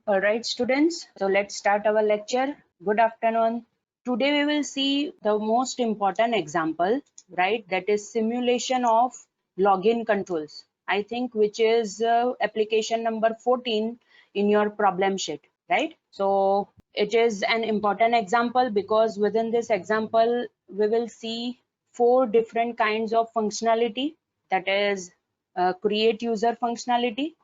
All right, students, so let's start our lecture. Good afternoon. Today we will see the most important example, right? That is simulation of login controls. I think which is application number 14 in your problem sheet, right? So it is an important example because within this example, we will see 4 different kinds of functionality, that is create user functionality,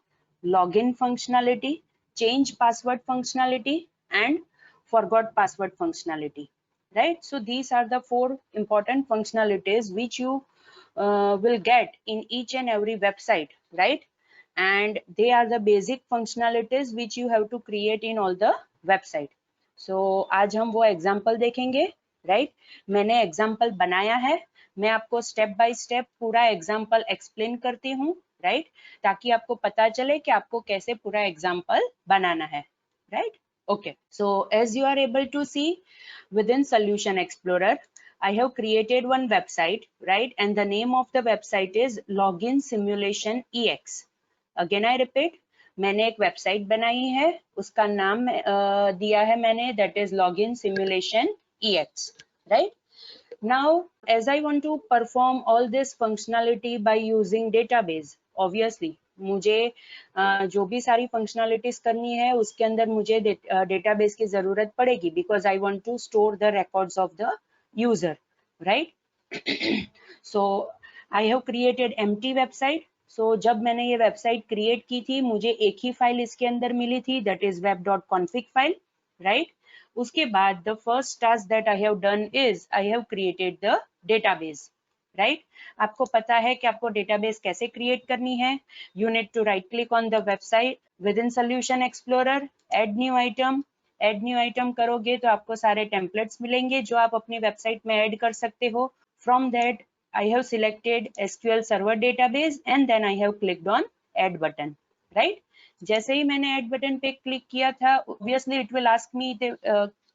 login functionality, change password functionality, and forgot password functionality, right? So these are the 4 important functionalities which you will get in each and every website, right? And they are the basic functionalities which you have to create in all the website. So आज हम वो example देखेंगे, right? मैंने example बनाया है, मैं आपको step by step पूरा एग्जाम्पल एक्सप्लेन करती हूँ, राइट? ताकि आपको पता चले कि आपको कैसे पूरा एग्जाम्पल बनाना है, right? Okay, so as you are able to see within Solution Explorer, I have created one website, right? And the name of the website is Login Simulation EX. Again I repeat, मैंने एक website बनाई है, उसका नाम दिया है मैंने, that is Login Simulation EX, right? Now, as I want to perform all this functionality by using database, obviously मुझे जो भी सारी फंक्शनलिटीज करनी है उसके अंदर मुझे डेटाबेस की जरूरत पड़ेगी, because I want to store the records of the user, right? So I have created empty website. So जब मैंने ये वेबसाइट क्रिएट की थी, मुझे एक ही फाइल इसके अंदर मिली थी, that is web.config file, right? उसके बाद the first task that I have done is I have created the database, right? आपको पता है कि आपको डेटाबेस कैसे क्रिएट करनी है. You need to right click on the website within solution explorer, add new item. Add new item करोगे तो आपको सारे टेम्पलेट्स मिलेंगे जो आप अपनी वेबसाइट में ऐड कर सकते हो. From that I have selected SQL Server Database and then I have clicked on Add button, right? जैसे ही मैंने Add button पे क्लिक किया था, obviously it will ask me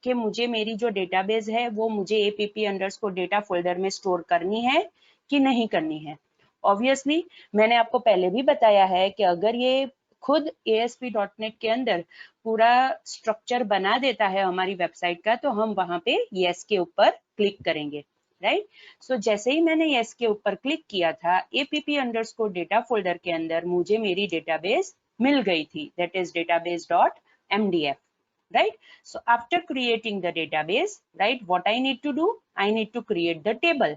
कि मुझे मेरी जो डेटाबेस है वो मुझे app_data फोल्डर में स्टोर करनी है कि नहीं करनी है. Obviously मैंने आपको पहले भी बताया है कि अगर ये खुद ASP.NET के अंदर पूरा स्ट्रक्चर बना देता है हमारी वेबसाइट का, तो हम वहां पे yes के ऊपर क्लिक करेंगे, राइट? सो जैसे ही मैंने यस के ऊपर क्लिक किया था, app_data फोल्डर के अंदर मुझे मेरी डेटाबेस मिल गई थी, that is database.mdf, right? So after creating the database, right, what I need to do? I need to create the table.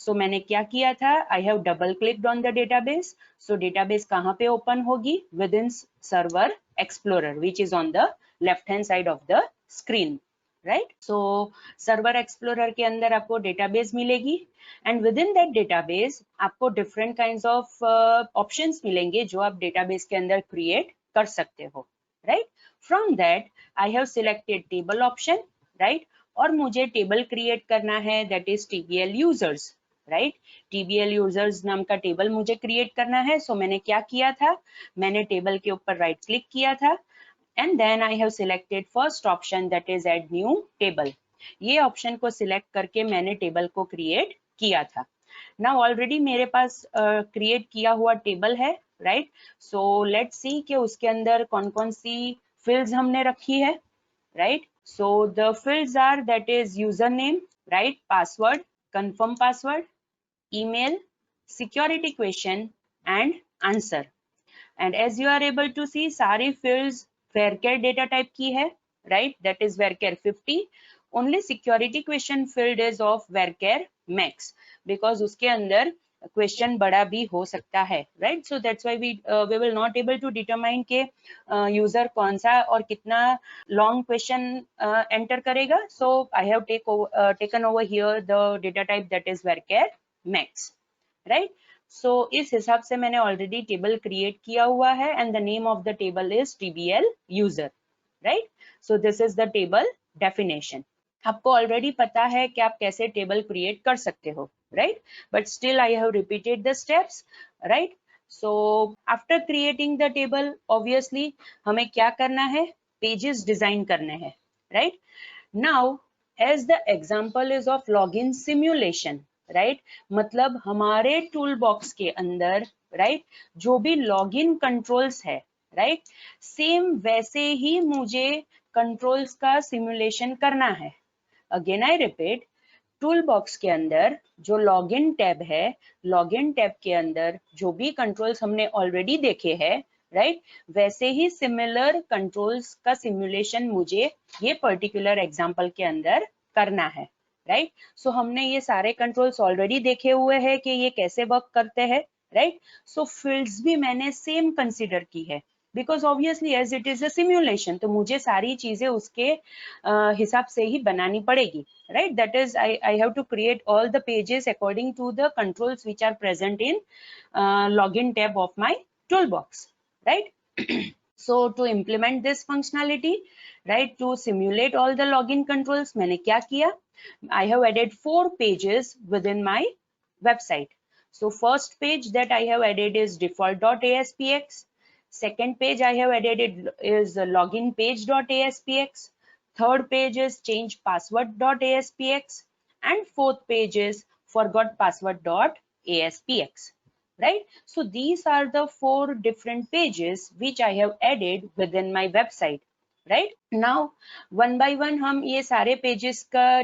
So मैंने क्या किया था? I have double clicked on the database. So database कहाँ पे open होगी? Within Server Explorer, which is on the left hand side of the screen, right? So Server Explorer के अंदर आपको database मिलेगी, and within that database आपको different kinds of options मिलेंगे जो आप database के अंदर create कर सकते हो, right? From that I have selected table option, right? और मुझे टेबल क्रिएट करना है, that is TBL users, right? TBL users नाम का टेबल मुझे क्रिएट करना है. सो मैंने क्या किया था? मैंने टेबल के ऊपर राइट क्लिक किया था and then I have selected first option, that is add new table. ये ऑप्शन को सिलेक्ट करके मैंने टेबल को क्रिएट किया था. नाउ ऑलरेडी मेरे पास क्रिएट किया हुआ टेबल है, राइट? सो लेट्स सी कि उसके अंदर कौन कौन सी फील्ड्स हमने रखी है, right? So the fields are, that is username, right, password, confirm password, email, security question and answer. And as you are able to see, सारी fields varchar data type की है, right? That is varchar 50. Only security question field is of varchar max, because उसके अंदर question बड़ा भी हो सकता है, right? So that's why we will not able to determine के यूजर कौन सा और कितना लॉन्ग क्वेश्चन एंटर करेगा. So I have taken over here the data type that is varchar max, right? So इस हिसाब से मैंने ऑलरेडी टेबल क्रिएट किया हुआ है and the name of the table is TBL user, right? So this is the table definition. आपको already पता है कि आप कैसे टेबल क्रिएट कर सकते हो, right? But still I have repeated the steps, right? So after creating the table, obviously हमें क्या करना है? Pages डिजाइन करने हैं, right? Now as the example is of login simulation, right? मतलब हमारे टूल बॉक्स के अंदर, right, जो भी लॉगिन कंट्रोल्स है, राइट। सेम वैसे ही मुझे कंट्रोल्स का सिमुलेशन करना है। Again I repeat, tool box के अंदर जो लॉगिन टैब है, लॉगिन टैब के अंदर जो भी कंट्रोल्स हमने ऑलरेडी देखे हैं, राइट, वैसे ही सिमिलर कंट्रोल्स का सिमुलेशन मुझे ये पर्टिकुलर एग्जांपल के अंदर करना है, राइट। सो हमने ये सारे कंट्रोल्स ऑलरेडी देखे हुए हैं कि ये कैसे वर्क करते हैं, राइट। सो फील्ड्स भी मैंने सेम कंसीडर की है, because obviously as it is a simulation, तो मुझे सारी चीजें उसके हिसाब से ही बनानी पड़ेगी, right? That is, I have to create all the pages according to the controls which are present in login tab of my toolbox, right? So to implement this functionality, right, to simulate all the login controls, मैंने क्या किया? I have added 4 pages within my website. So first page that I have added is default.aspx. Second page I have added is login page.aspx. Third page is change password.aspx, and fourth page is forgot password.aspx, right? So these are the 4 different pages which I have added within my website, right? Now one by one हम ये सारे pages का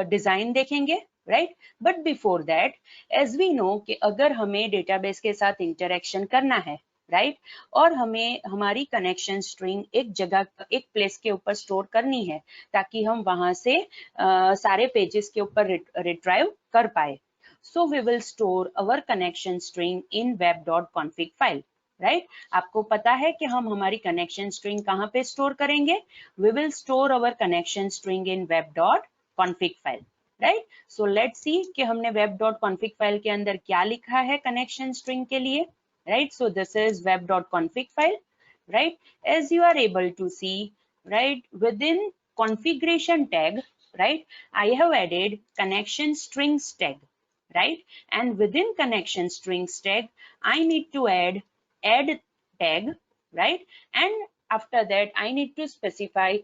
design देखेंगे, right? But before that, as we know कि अगर हमें database के साथ interaction करना है, राइट, और हमें हमारी कनेक्शन स्ट्रिंग एक जगह, एक प्लेस के ऊपर स्टोर करनी है ताकि हम वहां से सारे पेजेस के ऊपर रिट्राइव कर पाए. So we will store our connection string in web.config file, right. आपको पता है कि हम हमारी कनेक्शन स्ट्रिंग कहाँ पे स्टोर करेंगे? We will store our connection string in web.config file, right. So let's see कि हमने web.config फाइल के अंदर क्या लिखा है कनेक्शन स्ट्रिंग के लिए, right? So this is web.config file, right? As you are able to see, right, within configuration tag, right, I have added connection strings tag, right? And within connection strings tag, I need to add tag, right? And after that, I need to specify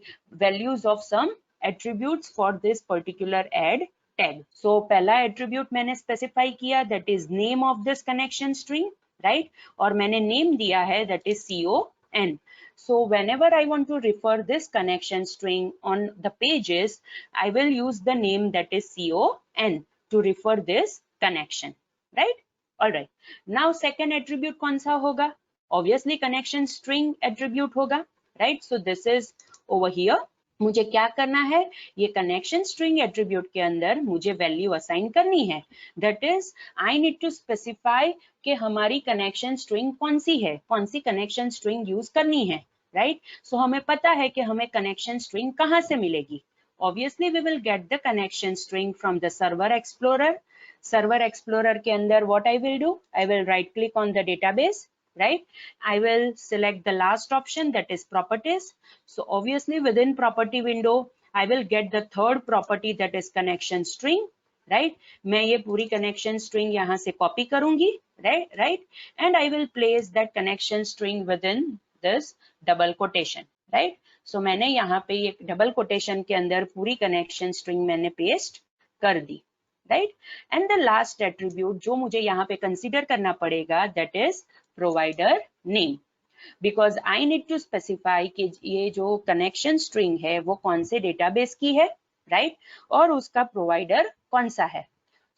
values of some attributes for this particular add tag. So पहला attribute मैंने specify किया, that is name of this connection string, right? और मैंने name दिया है, that is con. So whenever I want to refer this connection string on the pages, I will use the name that is con to refer this connection, right? All right. Now second attribute कौन सा होगा? Obviously connection string attribute होगा, right? So this is over here. मुझे क्या करना है? ये connection string attribute के अंदर मुझे वैल्यू असाइन करनी है. That is I need to specify कि हमारी कनेक्शन स्ट्रिंग कौन सी है, कौन सी कनेक्शन स्ट्रिंग यूज करनी है, राइट? सो हमें पता है कि हमें कनेक्शन स्ट्रिंग कहाँ से मिलेगी. Obviously we will get the connection string from the server explorer. Server explorer के अंदर what I will do? I will right click on the database, right? I will select the last option, that is properties. So obviously within property window, I will get the third property, that is connection string, right? मैं ये पूरी connection string यहाँ से copy करूंगी, right? And I will place that connection string within this double quotation, right? So मैंने यहाँ पे ये double quotation के अंदर पूरी connection string मैंने paste कर दी, right? And the last attribute जो मुझे यहाँ पे consider करना पड़ेगा, that is provider name, because I need to specify कि ये जो connection string है वो कौन से database की है, right? और उसका provider कौन सा है.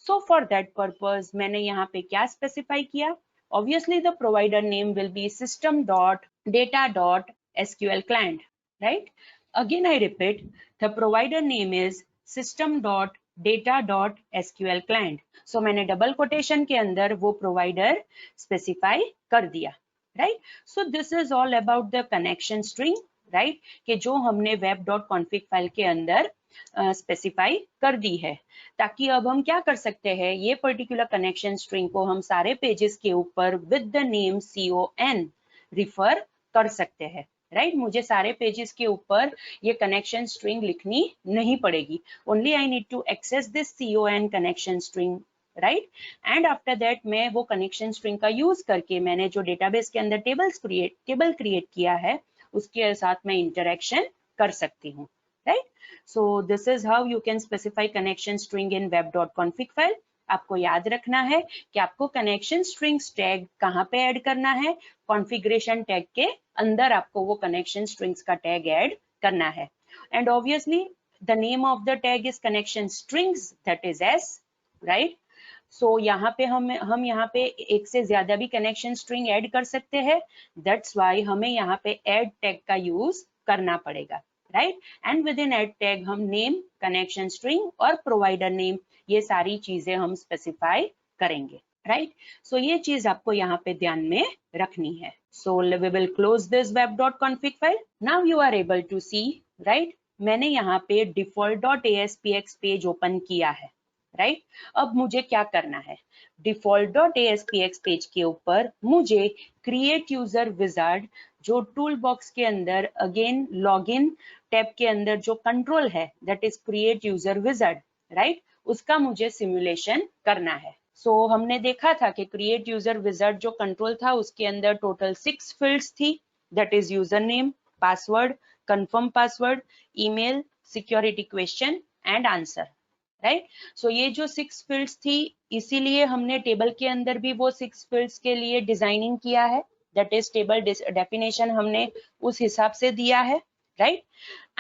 So for that purpose मैंने यहाँ पे क्या specify किया? Obviously the provider name will be system.data.sql client, right? Again I repeat, the provider name is system.data.sql client. So मैंने double quotation के अंदर वो provider specify कर दिया, right? So this is all about the connection string, right? कि जो हमने web.config file के अंदर स्पेसिफाई कर दी है, ताकि अब हम क्या कर सकते हैं, ये पर्टिकुलर कनेक्शन स्ट्रिंग को हम सारे पेजेस के ऊपर with the name con refer कर सकते हैं, राइट? मुझे सारे पेजेस के ऊपर ये कनेक्शन स्ट्रिंग लिखनी नहीं पड़ेगी. Only I need to access this con connection string, right? And after that मैं वो कनेक्शन स्ट्रिंग का यूज करके मैंने जो डेटाबेस के अंदर टेबल क्रिएट किया है उसके साथ मैं इंटरेक्शन कर सकती हूँ, right? So this is how you can specify connection string in web.config file. आपको याद रखना है कि आपको कनेक्शन स्ट्रिंग्स टैग कहाँ पे ऐड करना है, कॉन्फ़िगरेशन टैग के अंदर आपको वो कनेक्शन स्ट्रिंग्स का टैग ऐड करना है। And obviously the name of the tag is connection strings, that is S, right. So यहाँ पे हम यहाँ पे एक से ज्यादा भी कनेक्शन स्ट्रिंग ऐड कर सकते हैं, दैट्स वाई हमें यहाँ पे ऐड टैग का यूज करना पड़ेगा, right. And with in add tag हम नेम, कनेक्शन स्ट्रिंग और प्रोवाइडर नेम, ये सारी चीजें हम स्पेसिफाई करेंगे, राइट। सो ये चीज आपको यहाँ पे ध्यान में रखनी है। So we will close this web.config file. Now you are able to see, right, मैंने यहाँ पे default.aspx पेज ओपन किया है, राइट। अब मुझे क्या करना है, default.aspx पेज के ऊपर मुझे क्रिएट यूजर विजार्ड, जो टूल बॉक्स के अंदर अगेन लॉगिन टैब के अंदर जो कंट्रोल है, that is create user wizard, right, उसका मुझे सिमुलेशन करना है। सो हमने देखा था कि क्रिएट यूजर विजार्ड जो कंट्रोल था उसके अंदर टोटल 6 फील्ड्स थी, that is user name, password, confirm password, email, security question and answer, right. So ये जो 6 फील्ड्स थी, इसीलिए हमने टेबल के अंदर भी वो 6 फील्ड्स के लिए डिजाइनिंग किया है, दैट इज टेबल डेफिनेशन हमने उस हिसाब से दिया है, राइट।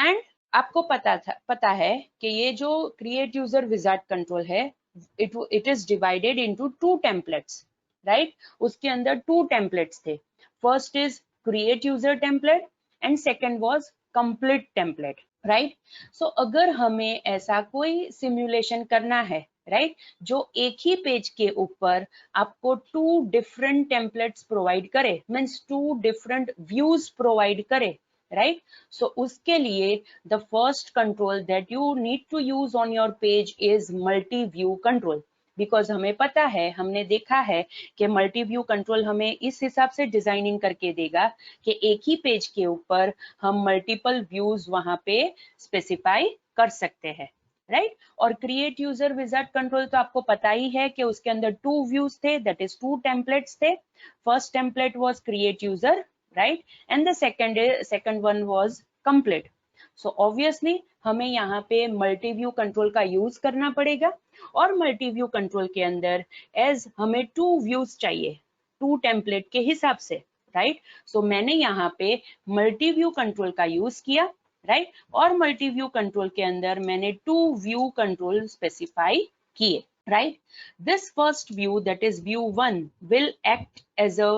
एंड आपको पता है कि ये जो क्रिएट यूजर विजार्ड कंट्रोल है, it is divided into 2 templates, right. उसके अंदर 2 टेम्पलेट्स थे, first is create user template and second was complete template, right. So अगर हमें ऐसा कोई सिमुलेशन करना है, राइट, जो एक ही पेज के ऊपर आपको 2 डिफरेंट टेम्पलेट्स प्रोवाइड करे, मीन्स 2 डिफरेंट व्यूज प्रोवाइड करे, राइट। सो उसके लिए the first control that you need to use on your page is multi view control, because हमें पता है, हमने देखा है कि मल्टी व्यू कंट्रोल हमें इस हिसाब से डिजाइनिंग करके देगा कि एक ही पेज के ऊपर हम मल्टीपल व्यूज वहां पे स्पेसिफाई कर सकते हैं, राइट। और क्रिएट यूजर विजार्ड कंट्रोल तो आपको पता ही है कि उसके अंदर 2 व्यूज थे, दैट इज 2 टेम्पलेट्स थे। First template was create user, right, and the second one was complete. So obviously हमें यहाँ पे मल्टी व्यू कंट्रोल का यूज करना पड़ेगा, और मल्टी व्यू कंट्रोल के अंदर एज हमें 2 व्यूज चाहिए 2 टेम्पलेट के हिसाब से, राइट। सो मैंने यहाँ पे मल्टी व्यू कंट्रोल का यूज किया, राइट, और मल्टी व्यू कंट्रोल के अंदर मैंने 2 व्यू कंट्रोल स्पेसिफाई किए, right. This first view, that is view 1, will act as a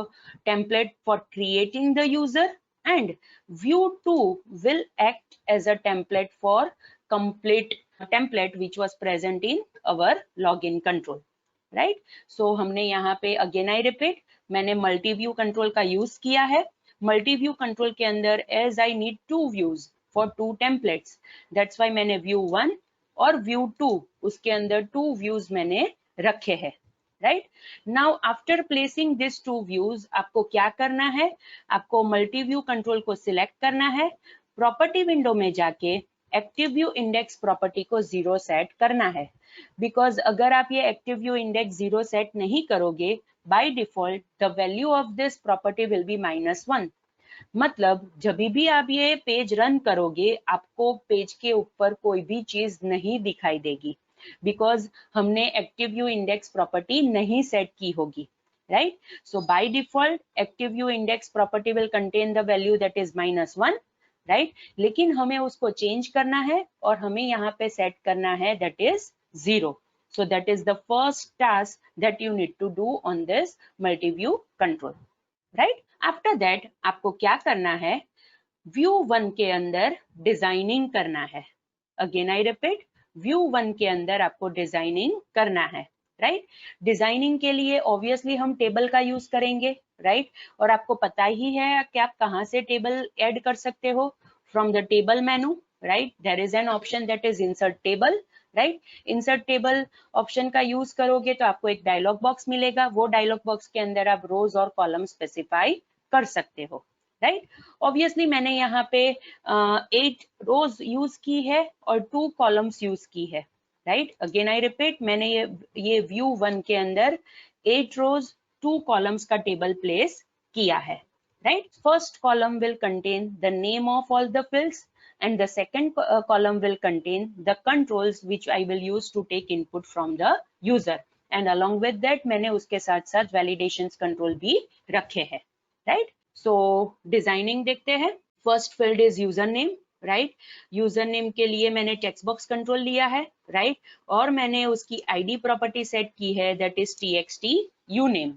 template for creating the user, and view 2 will act as a template for complete template which was present in our login control, right. So हमने यहाँ पे again I repeat, मैंने multi view control का use किया है। multi view control के अंदर as I need 2 views for 2 templates, that's why मैंने view 1 और व्यू 2, उसके अंदर 2 व्यूज मैंने रखे हैं, right. Now after placing this 2 views आपको क्या करना है, आपको मल्टी व्यू कंट्रोल को सिलेक्ट करना है, प्रॉपर्टी विंडो में जाके एक्टिव व्यू इंडेक्स प्रॉपर्टी को 0 सेट करना है, बिकॉज अगर आप ये एक्टिव व्यू इंडेक्स 0 सेट नहीं करोगे, by default the value of this property will be -1। मतलब जब भी आप ये पेज रन करोगे, आपको पेज के ऊपर कोई भी चीज नहीं दिखाई देगी, बिकॉज हमने एक्टिव व्यू इंडेक्स प्रॉपर्टी नहीं सेट की होगी, right. So by default active view index property will contain the value that is -1, right. लेकिन हमें उसको चेंज करना है और हमें यहाँ पे सेट करना है that is 0। So that is the first task that you need to do on this multi-view control, right? After that आपको क्या करना है, व्यू 1 के अंदर डिजाइनिंग करना है। अगेन आई रिपीट, व्यू 1 के अंदर आपको डिजाइनिंग करना है, राइट। डिजाइनिंग के लिए ऑब्वियसली हम टेबल का यूज करेंगे, राइट। और आपको पता ही है कि आप कहाँ से टेबल ऐड कर सकते हो, from the table menu, right. There is an option that is insert table, right. Insert table option का यूज करोगे तो आपको एक डायलॉग बॉक्स मिलेगा, वो डायलॉग बॉक्स के अंदर आप रोज और कॉलम स्पेसिफाई कर सकते हो, राइट। ऑब्वियसली मैंने यहाँ पे 8 रोज यूज की है और 2 कॉलम्स यूज की है, राइट। अगेन आई रिपीट, मैंने ये व्यू 1 के अंदर 8 रोज 2 कॉलम्स का टेबल प्लेस किया है, right. First column will contain the name of all the fields and the second column will contain the controls which I will use to take input from the user, and along with that मैंने उसके साथ साथ validation control भी रखे हैं, right. सो designing देखते हैं। First field is user name, right. User name के लिए मैंने टेक्स्ट बॉक्स कंट्रोल लिया है, राइट, और मैंने उसकी आईडी प्रॉपर्टी सेट की है, that is txt uname,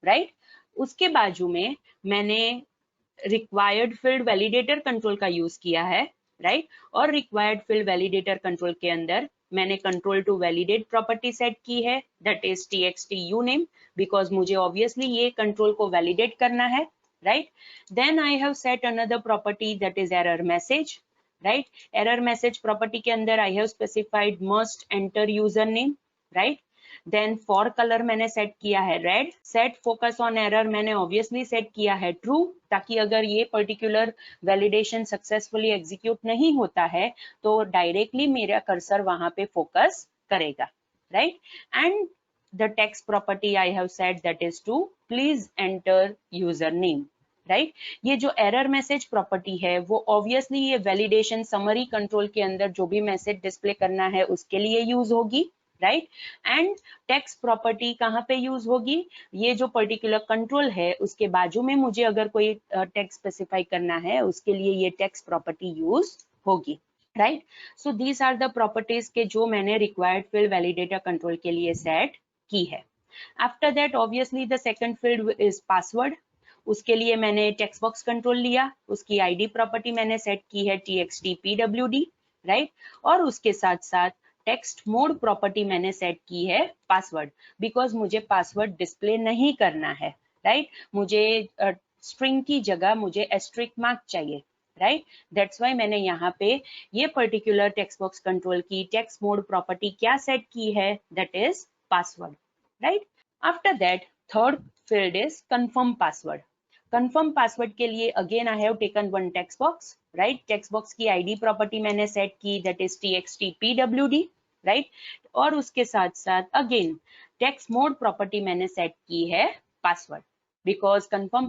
right. उसके बाजू में मैंने रिक्वायर्ड फील्ड वैलिडेटर कंट्रोल का यूज किया है, राइट, और रिक्वायर्ड फील्ड वैलिडेटर कंट्रोल के अंदर मैंने control to validate property set की है, that is txt uname, because मुझे ऑब्वियसली ये कंट्रोल को वैलिडेट करना है, right. Then I have set another property that is error message, right. Error message property के अंदर I have specified must enter user name, right. Then fore colour मैंने set किया है red, set focus on error मैंने obviously set किया है true, ताकि अगर ये पर्टिकुलर वैलिडेशन सक्सेसफुली एग्जीक्यूट नहीं होता है तो डायरेक्टली मेरा कर्सर वहां पे फोकस करेगा, right. And the text property I have set that is to please enter user name, right. ये जो एरर मैसेज प्रॉपर्टी है वो ऑब्वियसली ये वैलिडेशन समरी कंट्रोल के अंदर जो भी मैसेज डिस्प्ले करना है उसके लिए यूज होगी, राइट। एंड टेक्स्ट प्रॉपर्टी कहाँ पे यूज होगी, ये जो पर्टिकुलर कंट्रोल है उसके बाजू में मुझे अगर कोई टेक्स्ट स्पेसिफाई करना है उसके लिए ये टेक्स्ट प्रॉपर्टी यूज होगी, right. So these are the properties के जो मैंने रिक्वायर्ड फील्ड वैलिडेटर कंट्रोल के लिए सेट की है। After that obviously the second field is password, उसके लिए मैंने टेक्स्ट बॉक्स कंट्रोल लिया, उसकी आईडी प्रॉपर्टी मैंने सेट की है txt pwd, राइट, और उसके साथ साथ टेक्स्ट मोड प्रॉपर्टी मैंने सेट की है पासवर्ड, बिकॉज मुझे पासवर्ड डिस्प्ले नहीं करना है, राइट। मुझे स्ट्रिंग की जगह मुझे एस्ट्रिक मार्क चाहिए, राइट। दैट्स वाई मैंने यहाँ पे ये पर्टिकुलर टेक्स्ट बॉक्स कंट्रोल की टेक्स्ट मोड प्रॉपर्टी क्या सेट की है, that is password, right. After that third field is confirm password. Confirm password के लिए again I have taken one text box, right. Text box की ID property मैंने set की, that is txt pwd, right, और उसके साथ साथ again text mode property मैंने सेट की है पासवर्ड, बिकॉज कंफर्म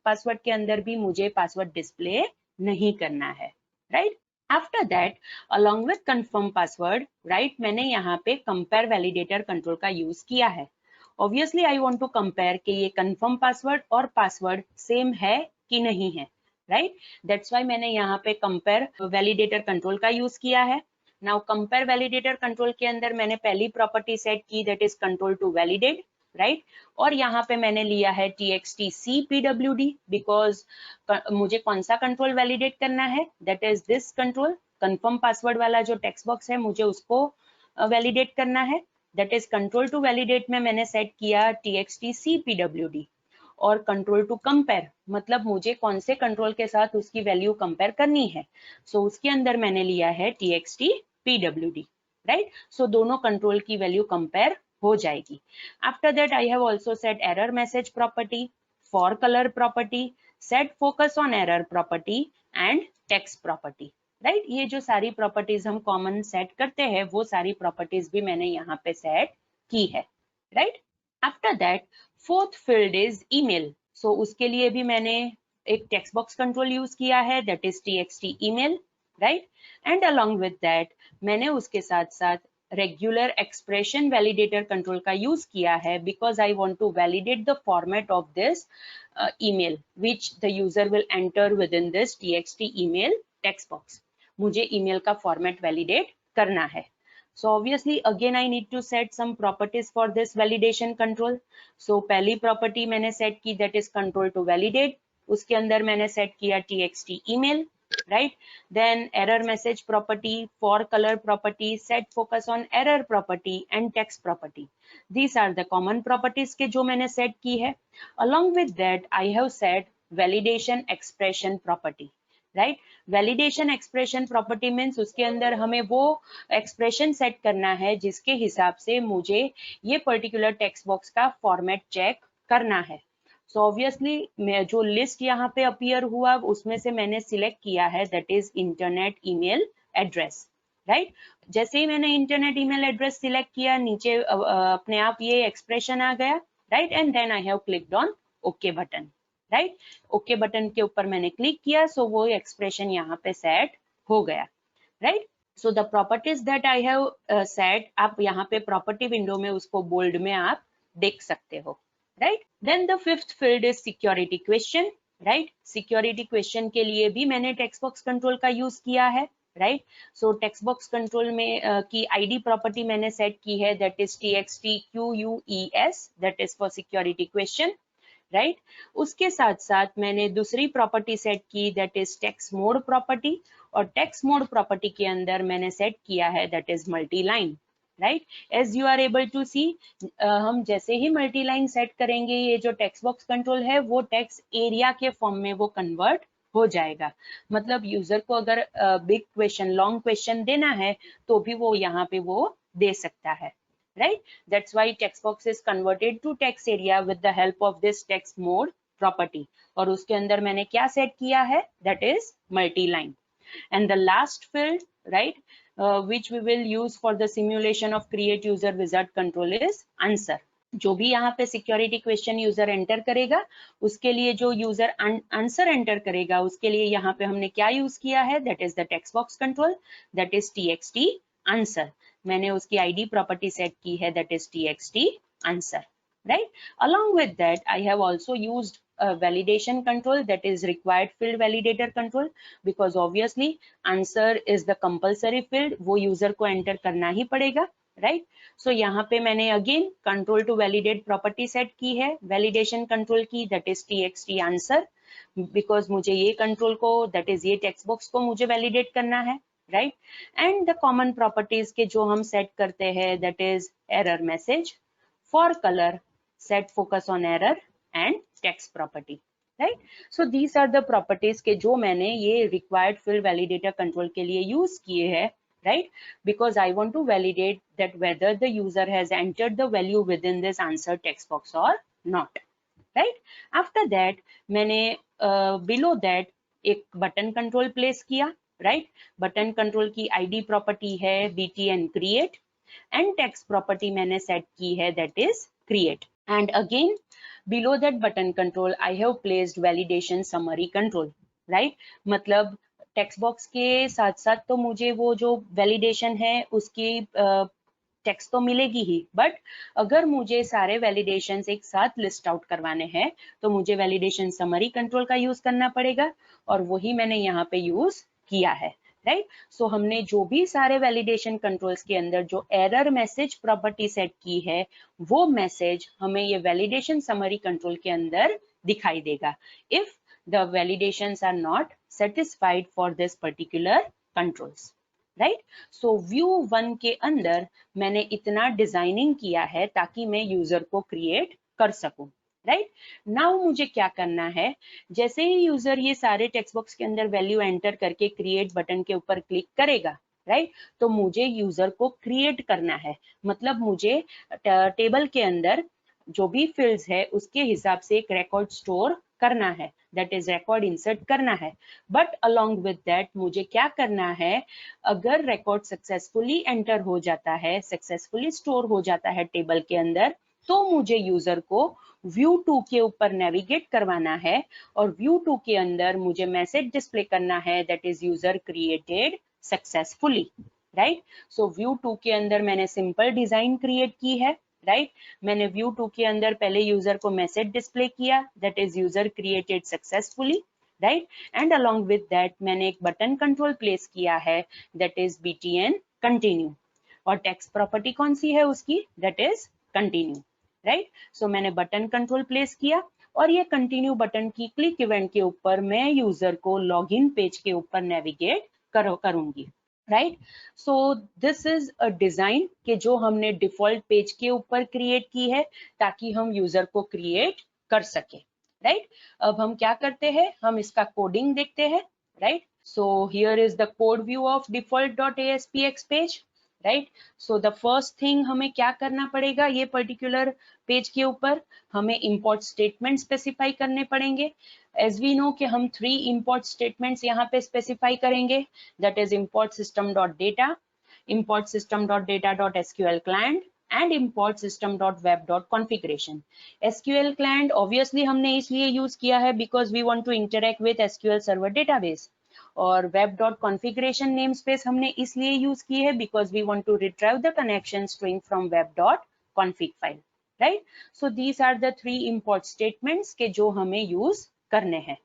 पासवर्ड के अंदर भी मुझे पासवर्ड डिस्प्ले नहीं करना है, right. After that along with confirm password, right, मैंने यहाँ पे कंपेयर वैलिडेटर कंट्रोल का यूज किया है। Obviously I want to compare कि ये कंफर्म पासवर्ड और पासवर्ड सेम है कि नहीं है, राइट। दैट्स वाई मैंने यहाँ पे कंपेयर वैलिडेटर कंट्रोल का यूज किया है। नाउ कंपेयर वैलिडेटर कंट्रोल के अंदर मैंने पहली प्रॉपर्टी सेट की, that is control to validate, right, और यहाँ पे मैंने लिया है txt cpwd, बिकॉज मुझे कौन सा कंट्रोल वैलिडेट करना है, that is this control, confirm password वाला जो टेक्स्ट बॉक्स है मुझे उसको वैलिडेट करना है, that is control to validate में मैंने सेट किया txt cpwd, और कंट्रोल टू कंपेयर मतलब मुझे कौन से कंट्रोल के साथ उसकी वैल्यू कंपेयर करनी है, सो उसके अंदर मैंने लिया है txt pwd, राइट। सो दोनों कंट्रोल की वैल्यू कंपेयर हो जाएगी। After that I have also set error message property, for colour property, set focus on error property and text property, right. ये जो सारी प्रॉपर्टीज हम कॉमन सेट करते हैं वो सारी प्रॉपर्टीज भी मैंने यहाँ पे सेट की है, right. After that fourth field is email, so उसके लिए भी मैंने एक टेक्स्ट बॉक्स कंट्रोल यूज किया है, that is txt email, right. And along with that मैंने उसके साथ साथ रेगुलर एक्सप्रेशन वैलिडेटर कंट्रोल का यूज किया है, because I want to validate the format of this email which the user will enter within this txt email text box। मुझे email का format validate करना है। So obviously again I need to set some properties for this validation control। So पहली property मैंने set की that is control to validate, उसके अंदर मैंने set किया txt email, right। Then error message property, for color property, set focus on error property and text property। These are the common properties के जो मैंने set की है। Along with that I have set validation expression property, right. Validation expression property means उसके अंदर हमें वो expression set करना है जिसके हिसाब से मुझे ये पर्टिकुलर टेक्स्ट बॉक्स का फॉर्मेट चेक करना है। सो ऑब्वियसली जो लिस्ट यहाँ पे अपीयर हुआ उसमें से मैंने सिलेक्ट किया है that is internet email address, right. जैसे ही मैंने इंटरनेट ईमेल एड्रेस सिलेक्ट किया नीचे अपने आप ये एक्सप्रेशन आ गया, right. And then I have clicked on okay button, right. Okay button के ऊपर मैंने क्लिक किया, सो वो एक्सप्रेशन यहाँ पे सेट हो गया, right. So the properties that I have set, आप यहाँ पे प्रॉपर्टी विंडो में उसको बोल्ड में आप देख सकते हो, right. Then the fifth field is security question, right. Security question के लिए भी मैंने टेक्स्ट बॉक्स कंट्रोल का यूज किया है, right. So text box control में की आईडी प्रॉपर्टी मैंने सेट की है, that is TXTQUES, that is for security question, right. उसके साथ साथ मैंने दूसरी प्रॉपर्टी सेट की, that is text mode property, और टेक्स्ट मोड प्रॉपर्टी के अंदर मैंने सेट किया है that is multi line, right. As you are able to see, हम जैसे ही मल्टी लाइन सेट करेंगे, ये जो टेक्स्ट बॉक्स कंट्रोल है वो टेक्स्ट एरिया के फॉर्म में वो कन्वर्ट हो जाएगा। मतलब यूजर को अगर बिग क्वेश्चन, लॉन्ग क्वेश्चन देना है तो भी वो यहाँ पे वो दे सकता है, right? That's why text box is converted to text area with the help of this text mode property. और उसके अंदर मैंने क्या सेट किया है, that is multi-line. And the last field, right, which we will use for the simulation of create user wizard control is answer. जो भी यहाँ पे सिक्योरिटी क्वेश्चन यूजर एंटर करेगा, उसके लिए जो यूजर आंसर एंटर करेगा, उसके लिए यहाँ पे हमने क्या यूज किया है, that is the text box control, that is TXT answer. मैंने उसकी आईडी प्रॉपर्टी सेट की है, that is TXT answer, right. Along with that I have also used validation control, that is required field validator control, because obviously answer is the compulsory field, वो user को enter करना ही पड़ेगा, right. So यहाँ पे मैंने again control to validate property set की है, वैलिडेशन कंट्रोल की, that is TXT answer, because मुझे ये कंट्रोल को, दैट इज ये टेक्स्ट बॉक्स को मुझे वैलिडेट करना है, right. And the common properties के जो हम सेट करते हैं, that is error message, fore colour, set focus on error and text property, right. So these are the properties के जो मैंने ये रिक्वायर्ड फील्ड वैलिडेटर कंट्रोल के लिए यूज किए हैं, right, because I want to validate that whether the user has entered the value within this answer text box or not, right. After that मैंने below that एक button control place किया, right. Button control की ID property है btn create, and text property मैंने set की है, that is create, and again below that button control I have placed validation summary control, right. मतलब text box के साथ साथ तो मुझे वो जो वैलिडेशन है उसकी टेक्स्ट तो मिलेगी ही, बट अगर मुझे सारे वैलिडेशन एक साथ लिस्ट आउट करवाने हैं तो मुझे वैलिडेशन समरी कंट्रोल का यूज करना पड़ेगा, और वही मैंने यहाँ पे यूज किया है, राइट। सो हमने जो भी सारे वैलिडेशन कंट्रोल्स के अंदर जो एरर मैसेज प्रॉपर्टी सेट की है, वो मैसेज हमें ये वैलिडेशन समरी कंट्रोल के अंदर दिखाई देगा if the validations are not satisfied for this particular controls, right. So view 1 के अंदर मैंने इतना डिजाइनिंग किया है ताकि मैं यूजर को क्रिएट कर सकूं, राइट। नाउ मुझे क्या करना है, जैसे ही यूजर ये सारे टेक्स्ट बॉक्स के अंदर वैल्यू एंटर करके क्रिएट बटन के ऊपर क्लिक करेगा, राइट, तो मुझे यूजर को क्रिएट करना है, मतलब मुझे टेबल के अंदर जो भी फील्ड्स है उसके हिसाब से एक रिकॉर्ड स्टोर करना है, दैट इज रिकॉर्ड इंसर्ट करना है। बट अलोंग विद दैट मुझे क्या करना है, अगर रिकॉर्ड सक्सेसफुली एंटर हो जाता है, सक्सेसफुली स्टोर हो जाता है टेबल के अंदर, तो मुझे यूजर को व्यू 2 के ऊपर नेविगेट करवाना है, और व्यू 2 के अंदर मुझे मैसेज डिस्प्ले करना है, that is user created successfully, right. So view 2 के अंदर मैंने सिंपल डिजाइन क्रिएट की है, राइट। मैंने व्यू 2 के अंदर पहले यूजर को मैसेज डिस्प्ले किया, that is user created successfully, right. And along with that मैंने एक बटन कंट्रोल प्लेस किया है, दैट इज BTN कंटिन्यू, और टेक्स्ट प्रॉपर्टी कौन सी है उसकी, दैट इज कंटिन्यू, राइट। सो मैंने बटन कंट्रोल प्लेस किया, और ये कंटिन्यू बटन की क्लिक इवेंट के ऊपर मैं यूजर को लॉगिन पेज के ऊपर नेविगेट करूंगी, right. So this is a design के जो हमने डिफॉल्ट पेज के ऊपर क्रिएट की है ताकि हम यूजर को क्रिएट कर सके, राइट। अब हम क्या करते हैं, हम इसका कोडिंग देखते हैं, right. So here is the code view of default.aspx page, right. So the first thing हमें क्या करना पड़ेगा, ये पर्टिकुलर पेज के ऊपर हमें इंपोर्ट स्टेटमेंट स्पेसिफाई करने पड़ेंगे। एज वी नो कि हम 3 इंपोर्ट स्टेटमेंट्स यहाँ पे स्पेसिफाई करेंगे, that is import system dot data, import system dot data dot SQL client and import system dot web dot configuration. SQL client obviously हमने इसलिए use किया है because we want to interact with SQL server database, और web.configuration namespace हमने इसलिए use की है because we want to retrieve the connection string from web.config file, right? So these are the three import statements के जो हमें use करने हैं।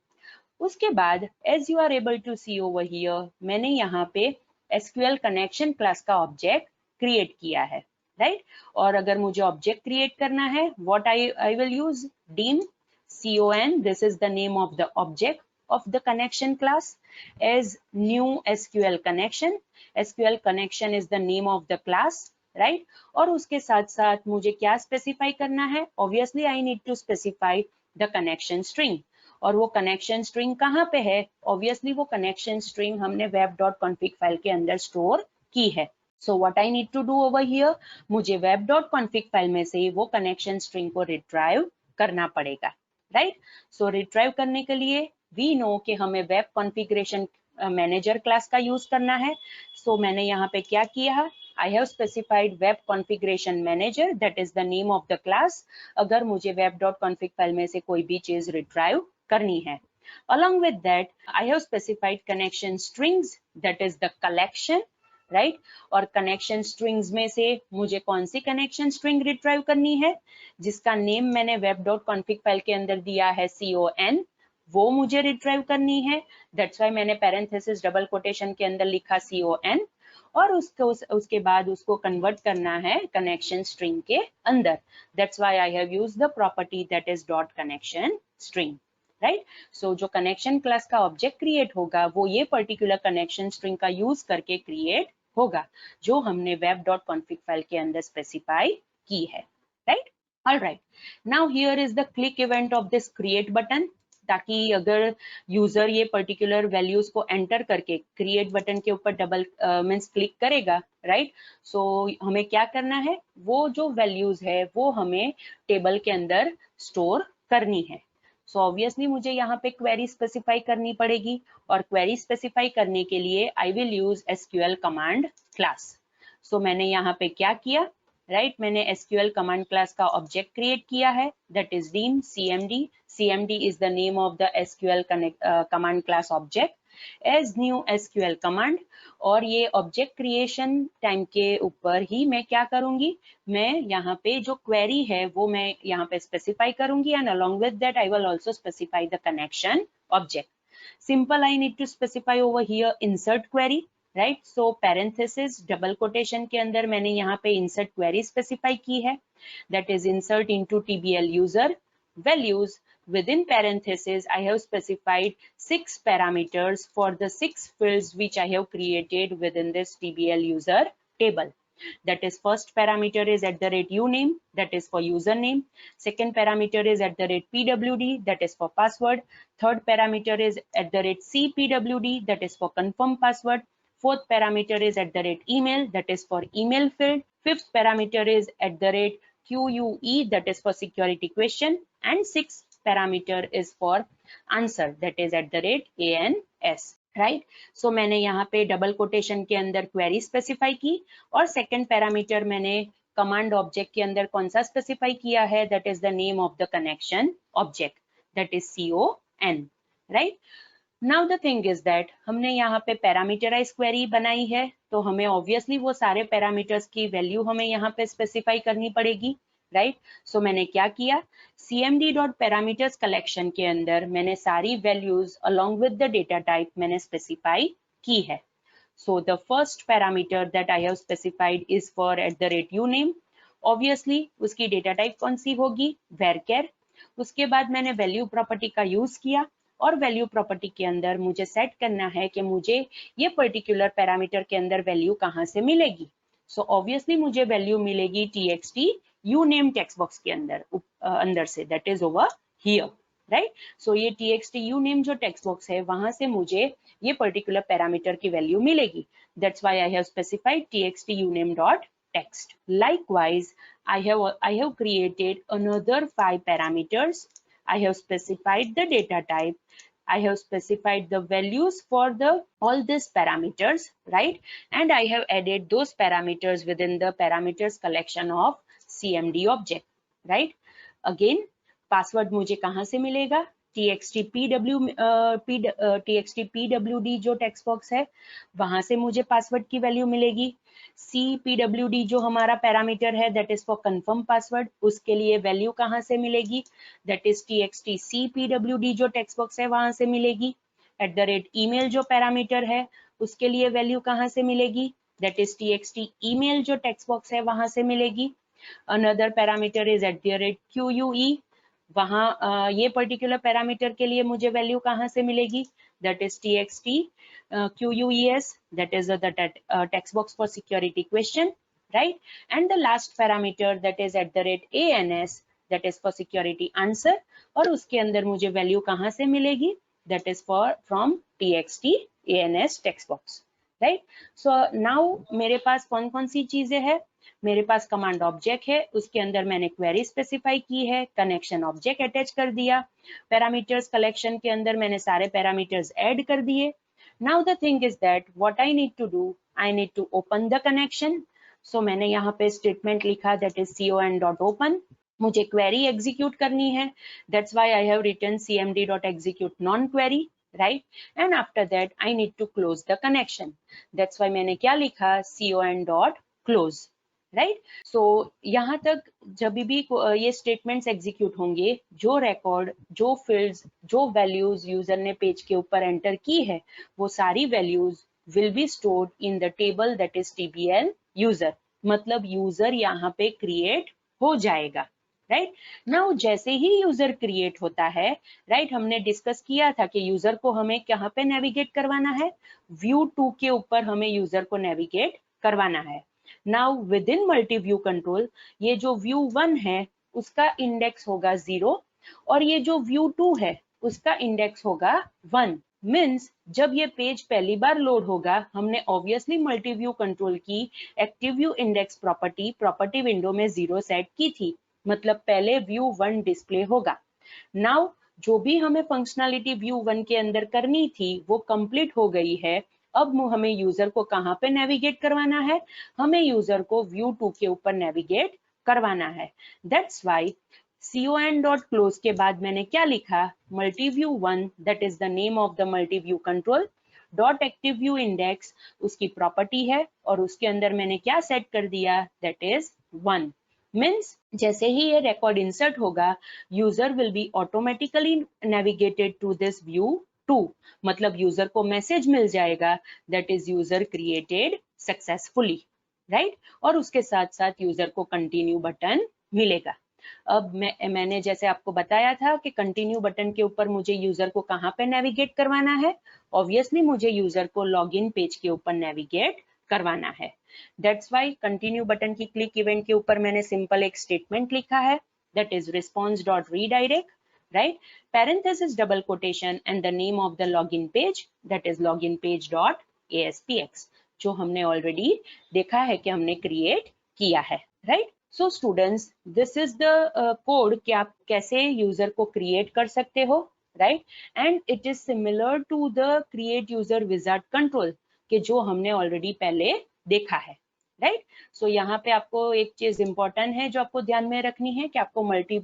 उसके बाद as you are able to see over here, मैंने यहाँ पे SQL connection class का ऑब्जेक्ट क्रिएट किया है, राइट? और अगर मुझे ऑब्जेक्ट क्रिएट करना है, what I will use dim con, this is the name of the object of the connection class, as new SQL connection. SQL connection is the name of the class, right? और उसके साथ साथ मुझे क्या specify करना है? Obviously I need to specify the connection string. और वो कनेक्शन स्ट्रिंग कहाँ पे है? ऑब्वियसली वो कनेक्शन स्ट्रिंग हमने web.config फाइल के अंदर स्टोर की है। So what I need to do over here, मुझे web.config फाइल में से वो कनेक्शन स्ट्रिंग को रिट्राइव करना पड़ेगा, राइट? सो रिट्राइव करने के लिए वी नो कि हमें वेब कॉन्फ़िगरेशन मैनेजर क्लास का यूज करना है। सो मैंने यहाँ पे क्या किया, I have specified web configuration manager, that is the name of the class, अगर मुझे web.config फाइल में से कोई भी चीज रिट्राइव करनी है। Along with that, I have specified connection strings, that is the collection, right? और connection strings में से मुझे कौन सी connection string रिट्राइव करनी है, जिसका नेम मैंने web.config फाइल के अंदर दिया है con, वो मुझे रिट्राइव करनी है। That's why मैंने parenthesis डबल कोटेशन के अंदर लिखा con, और उसके बाद उसको कन्वर्ट करना है कनेक्शन स्ट्रिंग के अंदर। That's why I have used the property that is dot connection string, right? So जो कनेक्शन क्लास का ऑब्जेक्ट क्रिएट होगा वो ये पर्टिकुलर कनेक्शन स्ट्रिंग का यूज करके क्रिएट होगा, जो हमने web.config फाइल के अंदर स्पेसिफाई की है, right? Alright, now here is the click event of this create button, ताकि अगर यूजर ये पर्टिकुलर वैल्यूज को एंटर करके क्रिएट बटन के ऊपर डबल मींस क्लिक करेगा, राइट? सो हमें क्या करना है, वो जो वैल्यूज है वो हमें टेबल के अंदर स्टोर करनी है। सो ऑब्वियसली मुझे यहाँ पे क्वेरी स्पेसिफाई करनी पड़ेगी, और क्वेरी स्पेसिफाई करने के लिए I will use SQL command class. So मैंने यहाँ पे क्या किया, राइट? मैंने SQL कमांड क्लास का ऑब्जेक्ट क्रिएट किया है, that is dim cmd. cmd is the name of the SQL command class object as new SQL command। और ये ऑब्जेक्ट क्रिएशन टाइम के ऊपर ही मैं क्या करूंगी, मैं यहाँ पे जो क्वेरी है वो मैं यहाँ पे स्पेसिफाई करूंगी, and along with that I will also specify the connection object. Simple, I need to specify over here insert query, right? So parenthesis double quotation के अंदर मैंने यहाँ पे इंसर्ट क्वेरी स्पेसिफाई की है, that is insert into TBL user values। Within parentheses, I have specified 6 parameters for the 6 fields which I have created within this TBL user table. That is, first parameter is @uname, that is for username. Second parameter is @pwd, that is for password. Third parameter is @cpwd, that is for confirm password. Fourth parameter is @email, that is for email field. Fifth parameter is @QUE, that is for security question. And sixth parameter is for answer, that is @ANS, right? So मैंने यहाँ पे double quotation के अंदर query specify की, और second parameter मैंने command object के अंदर कौन सा स्पेसिफाई किया है, that is the name of the connection object, that is CON, right? Now the thing is that हमने यहाँ पे पैरामीटराइज क्वेरी बनाई है, तो हमें ऑब्वियसली वो सारे पैरामीटर्स की वैल्यू हमें यहाँ पे स्पेसिफाई करनी पड़ेगी, राइट? सो मैंने क्या किया, cmd.parameters कलेक्शन के अंदर मैंने सारी values along with the data type मैंने स्पेसिफाई की है। So the first parameter that I have specified is for @uname। Obviously उसकी डेटा टाइप कौन सी होगी, varchar। उसके बाद मैंने वैल्यू प्रॉपर्टी का यूज किया, और वैल्यू प्रॉपर्टी के अंदर मुझे सेट करना है कि मुझे ये पर्टिकुलर पैरामीटर के अंदर वैल्यू कहाँ से मिलेगी। सो ऑब्वियसली मुझे वैल्यू मिलेगी txt uname टेक्स्ट बॉक्स के अंदर से, that is over here, right? So ये txt uname जो टेक्स्ट बॉक्स है वहां से मुझे ये पर्टिकुलर पैरामीटर की वैल्यू मिलेगी। That's why I have specified txt uname dot text. Likewise, I have created another 5 parameters. I have specified the data type. I have specified the values for all these parameters, right? And I have added those parameters within the parameters collection of CMD object, right? Again, password मुझे कहाँ से मिलेगा, txt pwd जो text box है वहां से मुझे password की वैल्यू मिलेगी। cpwd जो हमारा पैरामीटर है that is for confirm password, उसके लिए वैल्यू कहाँ से मिलेगी, दैट इज txt cpwd जो टेक्स्ट बॉक्स है वहां से मिलेगी। @email जो पैरामीटर है उसके लिए वैल्यू कहाँ से मिलेगी, दैट इज txt email जो टेक्स्ट बॉक्स है वहां से मिलेगी। अनदर पैरामीटर इज @QUE, वहां ये पर्टिकुलर पैरामीटर के लिए मुझे वैल्यू कहाँ से मिलेगी, that is txt QUES, that is the text box for security question, right? And the last parameter that is @ANS, that is for security answer, और उसके अंदर मुझे वैल्यू कहाँ से मिलेगी, that is from txt ANS text box, right? So now मेरे पास कौन कौन सी चीजें हैं, मेरे पास कमांड ऑब्जेक्ट है, उसके अंदर मैंने क्वेरी स्पेसिफाई की है, कनेक्शन ऑब्जेक्ट अटैच कर दिया, पैरामीटर्स कलेक्शन के अंदर मैंने सारे पैरामीटर्स ऐड कर दिए। Now the thing is that what I need to do, I need to open the connection. So मैंने यहाँ पे statement लिखा that is con.open, मुझे query execute करनी है, that's why I have written cmd.execute non-query, right? And after that I need to close the connection, that's why मैंने क्या लिखा con.close, राइट। सो यहाँ तक जब भी ये स्टेटमेंट्स एग्जीक्यूट होंगे, जो रिकॉर्ड, जो फील्ड्स, जो वैल्यूज यूजर ने पेज के ऊपर एंटर की है वो सारी values will be stored in the table that is tbl user, मतलब यूजर यहाँ पे क्रिएट हो जाएगा, राइट। नाउ जैसे ही यूजर क्रिएट होता है, राइट, हमने डिस्कस किया था कि यूजर को हमें कहाँ पे नेविगेट करवाना है, व्यू 2 के ऊपर हमें यूजर को नेविगेट करवाना है। Now with in multi view control, ये जो व्यू 1 है उसका इंडेक्स होगा 0 और ये जो व्यू 2 है उसका इंडेक्स होगा 1। मीन्स जब ये पेज पहली बार लोड होगा, हमने ऑब्वियसली मल्टी व्यू कंट्रोल की active view index property window में 0 सेट की थी, मतलब पहले व्यू 1 डिस्प्ले होगा। नाउ जो भी हमें फंक्शनलिटी व्यू 1 के अंदर करनी थी वो कंप्लीट हो गई है। अब हमें यूजर को कहाँ पे नेविगेट करवाना है, हमें यूजर को व्यू 2 के ऊपर नेविगेट करवाना है। दैट्स वाई con.close के बाद मैंने क्या लिखा, multi view 1 that is the name of the multi view control dot active view index उसकी प्रॉपर्टी है और उसके अंदर मैंने क्या सेट कर दिया, दैट इज 1। मीन्स जैसे ही ये रिकॉर्ड इंसर्ट होगा, user will be automatically navigated to this view 2, मतलब यूजर को मैसेज मिल जाएगा that is user created successfully, right, और उसके साथ साथ यूजर को कंटिन्यू बटन मिलेगा। अब मैंने जैसे आपको बताया था कि कंटिन्यू बटन के ऊपर मुझे यूजर को कहाँ पे नेविगेट करवाना है, ऑब्वियसली मुझे यूजर को लॉगिन पेज के ऊपर नेविगेट करवाना है। दैट्स वाई कंटिन्यू बटन की क्लिक इवेंट के ऊपर मैंने सिंपल एक स्टेटमेंट लिखा है that is response.redirect, right, parenthesis double quotation and the name of the login page, that is login page.aspx, जो हमने ऑलरेडी देखा है कि हमने क्रिएट किया है, right. So students, this is the code कि आप कैसे यूजर को क्रिएट कर सकते हो, right, and it is similar to the create user wizard control कि जो हमने ऑलरेडी पहले देखा है, राइट। सो यहाँ पे आपको एक चीज इंपॉर्टेंट है जो आपको ध्यान में रखनी है कि आपको मल्टी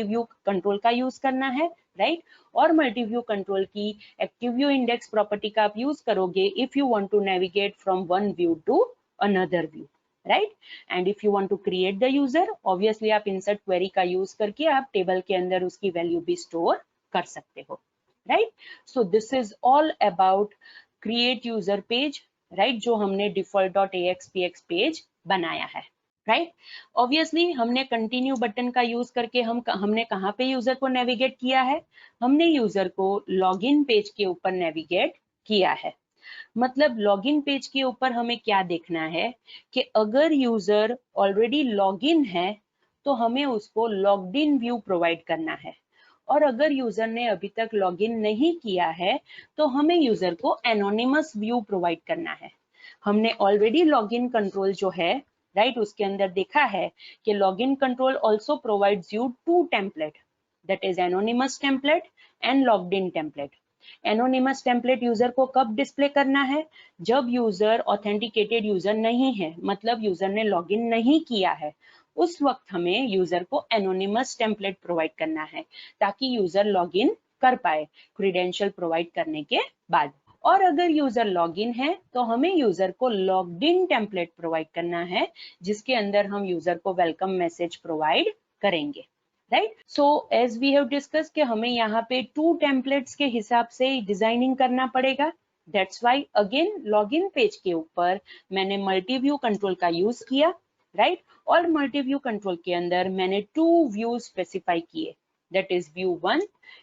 व्यू कंट्रोल का यूज करना है, राइट, और मल्टी व्यू कंट्रोल की एक्टिव व्यू इंडेक्स प्रॉपर्टी का आप यूज करोगे if you want to navigate from one view to another view, right. And if you want to create the user, obviously आप insert query का use करके आप table के अंदर उसकी वैल्यू भी स्टोर कर सकते हो, right. So this is all about create user page, right, जो हमने default.axpx पेज बनाया है, राइट। ऑब्वियसली हमने कंटिन्यू बटन का यूज करके हमने कहाँ पे यूजर को नेविगेट किया है, हमने यूजर को लॉगिन पेज के ऊपर नेविगेट किया है। मतलब लॉगिन पेज के ऊपर हमें क्या देखना है कि अगर यूजर ऑलरेडी लॉगिन है तो हमें उसको लॉग्ड इन व्यू प्रोवाइड करना है, और अगर यूजर ने अभी तक लॉगिन नहीं किया है तो हमें यूजर को एनोनिमस व्यू प्रोवाइड करना है। हमने ऑलरेडी लॉगिन कंट्रोल जो है, राइट, उसके अंदर देखा है कि login control also provides you two template, that is anonymous template and logged in template. Anonymous template user को कब डिस्प्ले करना है, जब यूजर ऑथेंटिकेटेड यूजर नहीं है, मतलब यूजर ने लॉगिन नहीं किया है, उस वक्त हमें यूजर को एनोनिमस टेम्पलेट प्रोवाइड करना है ताकि यूजर लॉगिन कर पाए क्रेडेंशियल प्रोवाइड करने के बाद। और अगर यूजर लॉगिन है तो हमें यूजर को लॉग्ड इन टेम्पलेट प्रोवाइड करना है जिसके अंदर हम यूजर को वेलकम मैसेज प्रोवाइड करेंगे, right. So as we have discuss कि हमें यहाँ पे 2 टेम्पलेट्स के हिसाब से डिजाइनिंग करना पड़ेगा। That's why again login page के ऊपर मैंने मल्टी व्यू कंट्रोल का यूज किया, राइट। और मल्टी व्यू कंट्रोल के अंदर मैंने 2 व्यूज स्पेसिफाई किए, that is view 1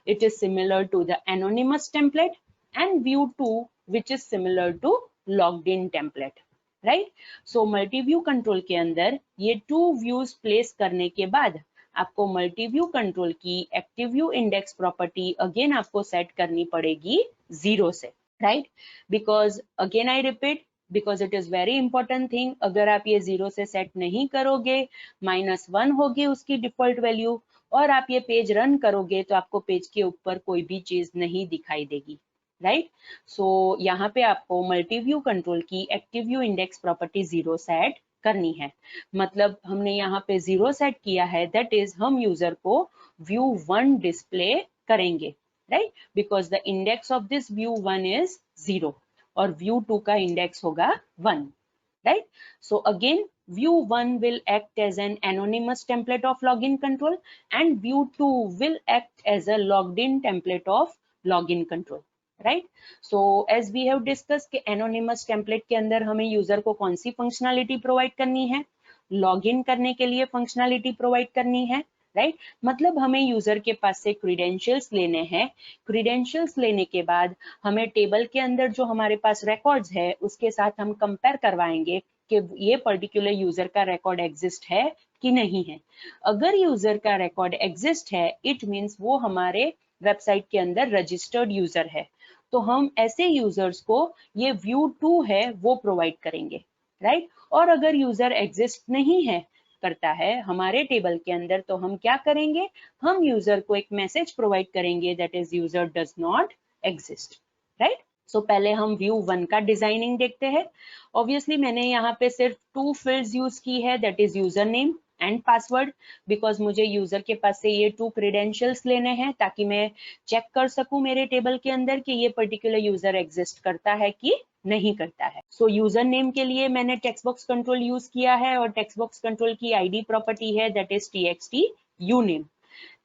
it is similar to the anonymous template and view 2 which is similar to logged in template, right। so multi view control के अंदर ये 2 views place करने के बाद आपको मल्टी व्यू कंट्रोल की active view index property again आपको set करनी पड़ेगी 0 से, right. Because again I repeat, because it is very important thing, अगर आप ये 0 से सेट नहीं करोगे -1 होगी उसकी डिफॉल्ट वैल्यू और आप ये पेज रन करोगे तो आपको पेज के ऊपर कोई भी चीज नहीं दिखाई देगी, राइट। सो यहाँ पे आपको मल्टी व्यू कंट्रोल की active view index property 0 set करनी है। मतलब हमने यहाँ पे 0 सेट किया है, दैट इज हम यूजर को व्यू 1 डिस्प्ले करेंगे, right, because the index of this view 1 is 0 और व्यू 2 का इंडेक्स होगा 1, right। so again view 1 will act as an anonymous template of login control and view 2 will act as a logged in template of login control, right। so as we have discussed कि anonymous template के अंदर हमें user को कौन सी functionality provide करनी है, login करने के लिए फंक्शनलिटी प्रोवाइड करनी है, राइट। मतलब हमें यूजर के पास से क्रीडेंशियल्स लेने हैं, क्रीडेंशियल्स लेने के बाद हमें टेबल के अंदर जो हमारे पास रिकॉर्ड्स है उसके साथ हम कंपेयर करवाएंगे कि ये पर्टिकुलर यूजर का रिकॉर्ड एग्जिस्ट है कि नहीं है। अगर यूजर का रिकॉर्ड एग्जिस्ट है इट मीन्स वो हमारे वेबसाइट के अंदर रजिस्टर्ड यूजर है, तो हम ऐसे यूजर्स को ये व्यू 2 है वो प्रोवाइड करेंगे, राइट। और अगर यूजर एग्जिस्ट नहीं है करता है हमारे टेबल के अंदर तो हम क्या करेंगे, हम यूजर को एक मैसेज प्रोवाइड करेंगे that is user does not exist, right. So पहले हम व्यू 1 का डिजाइनिंग देखते हैं। ऑब्वियसली मैंने यहाँ पे सिर्फ 2 फील्ड्स यूज की है, that is user name and password, because मुझे यूजर के पास से ये 2 क्रेडेंशियल्स लेने हैं ताकि मैं चेक कर सकूं मेरे टेबल के अंदर कि ये पर्टिकुलर यूजर एग्जिस्ट करता है कि नहीं करता है। सो यूजर नेम के लिए मैंने टेक्स्ट बॉक्स कंट्रोल यूज किया है और टेक्स्ट बॉक्स कंट्रोल की आईडी प्रॉपर्टी है that is txt uname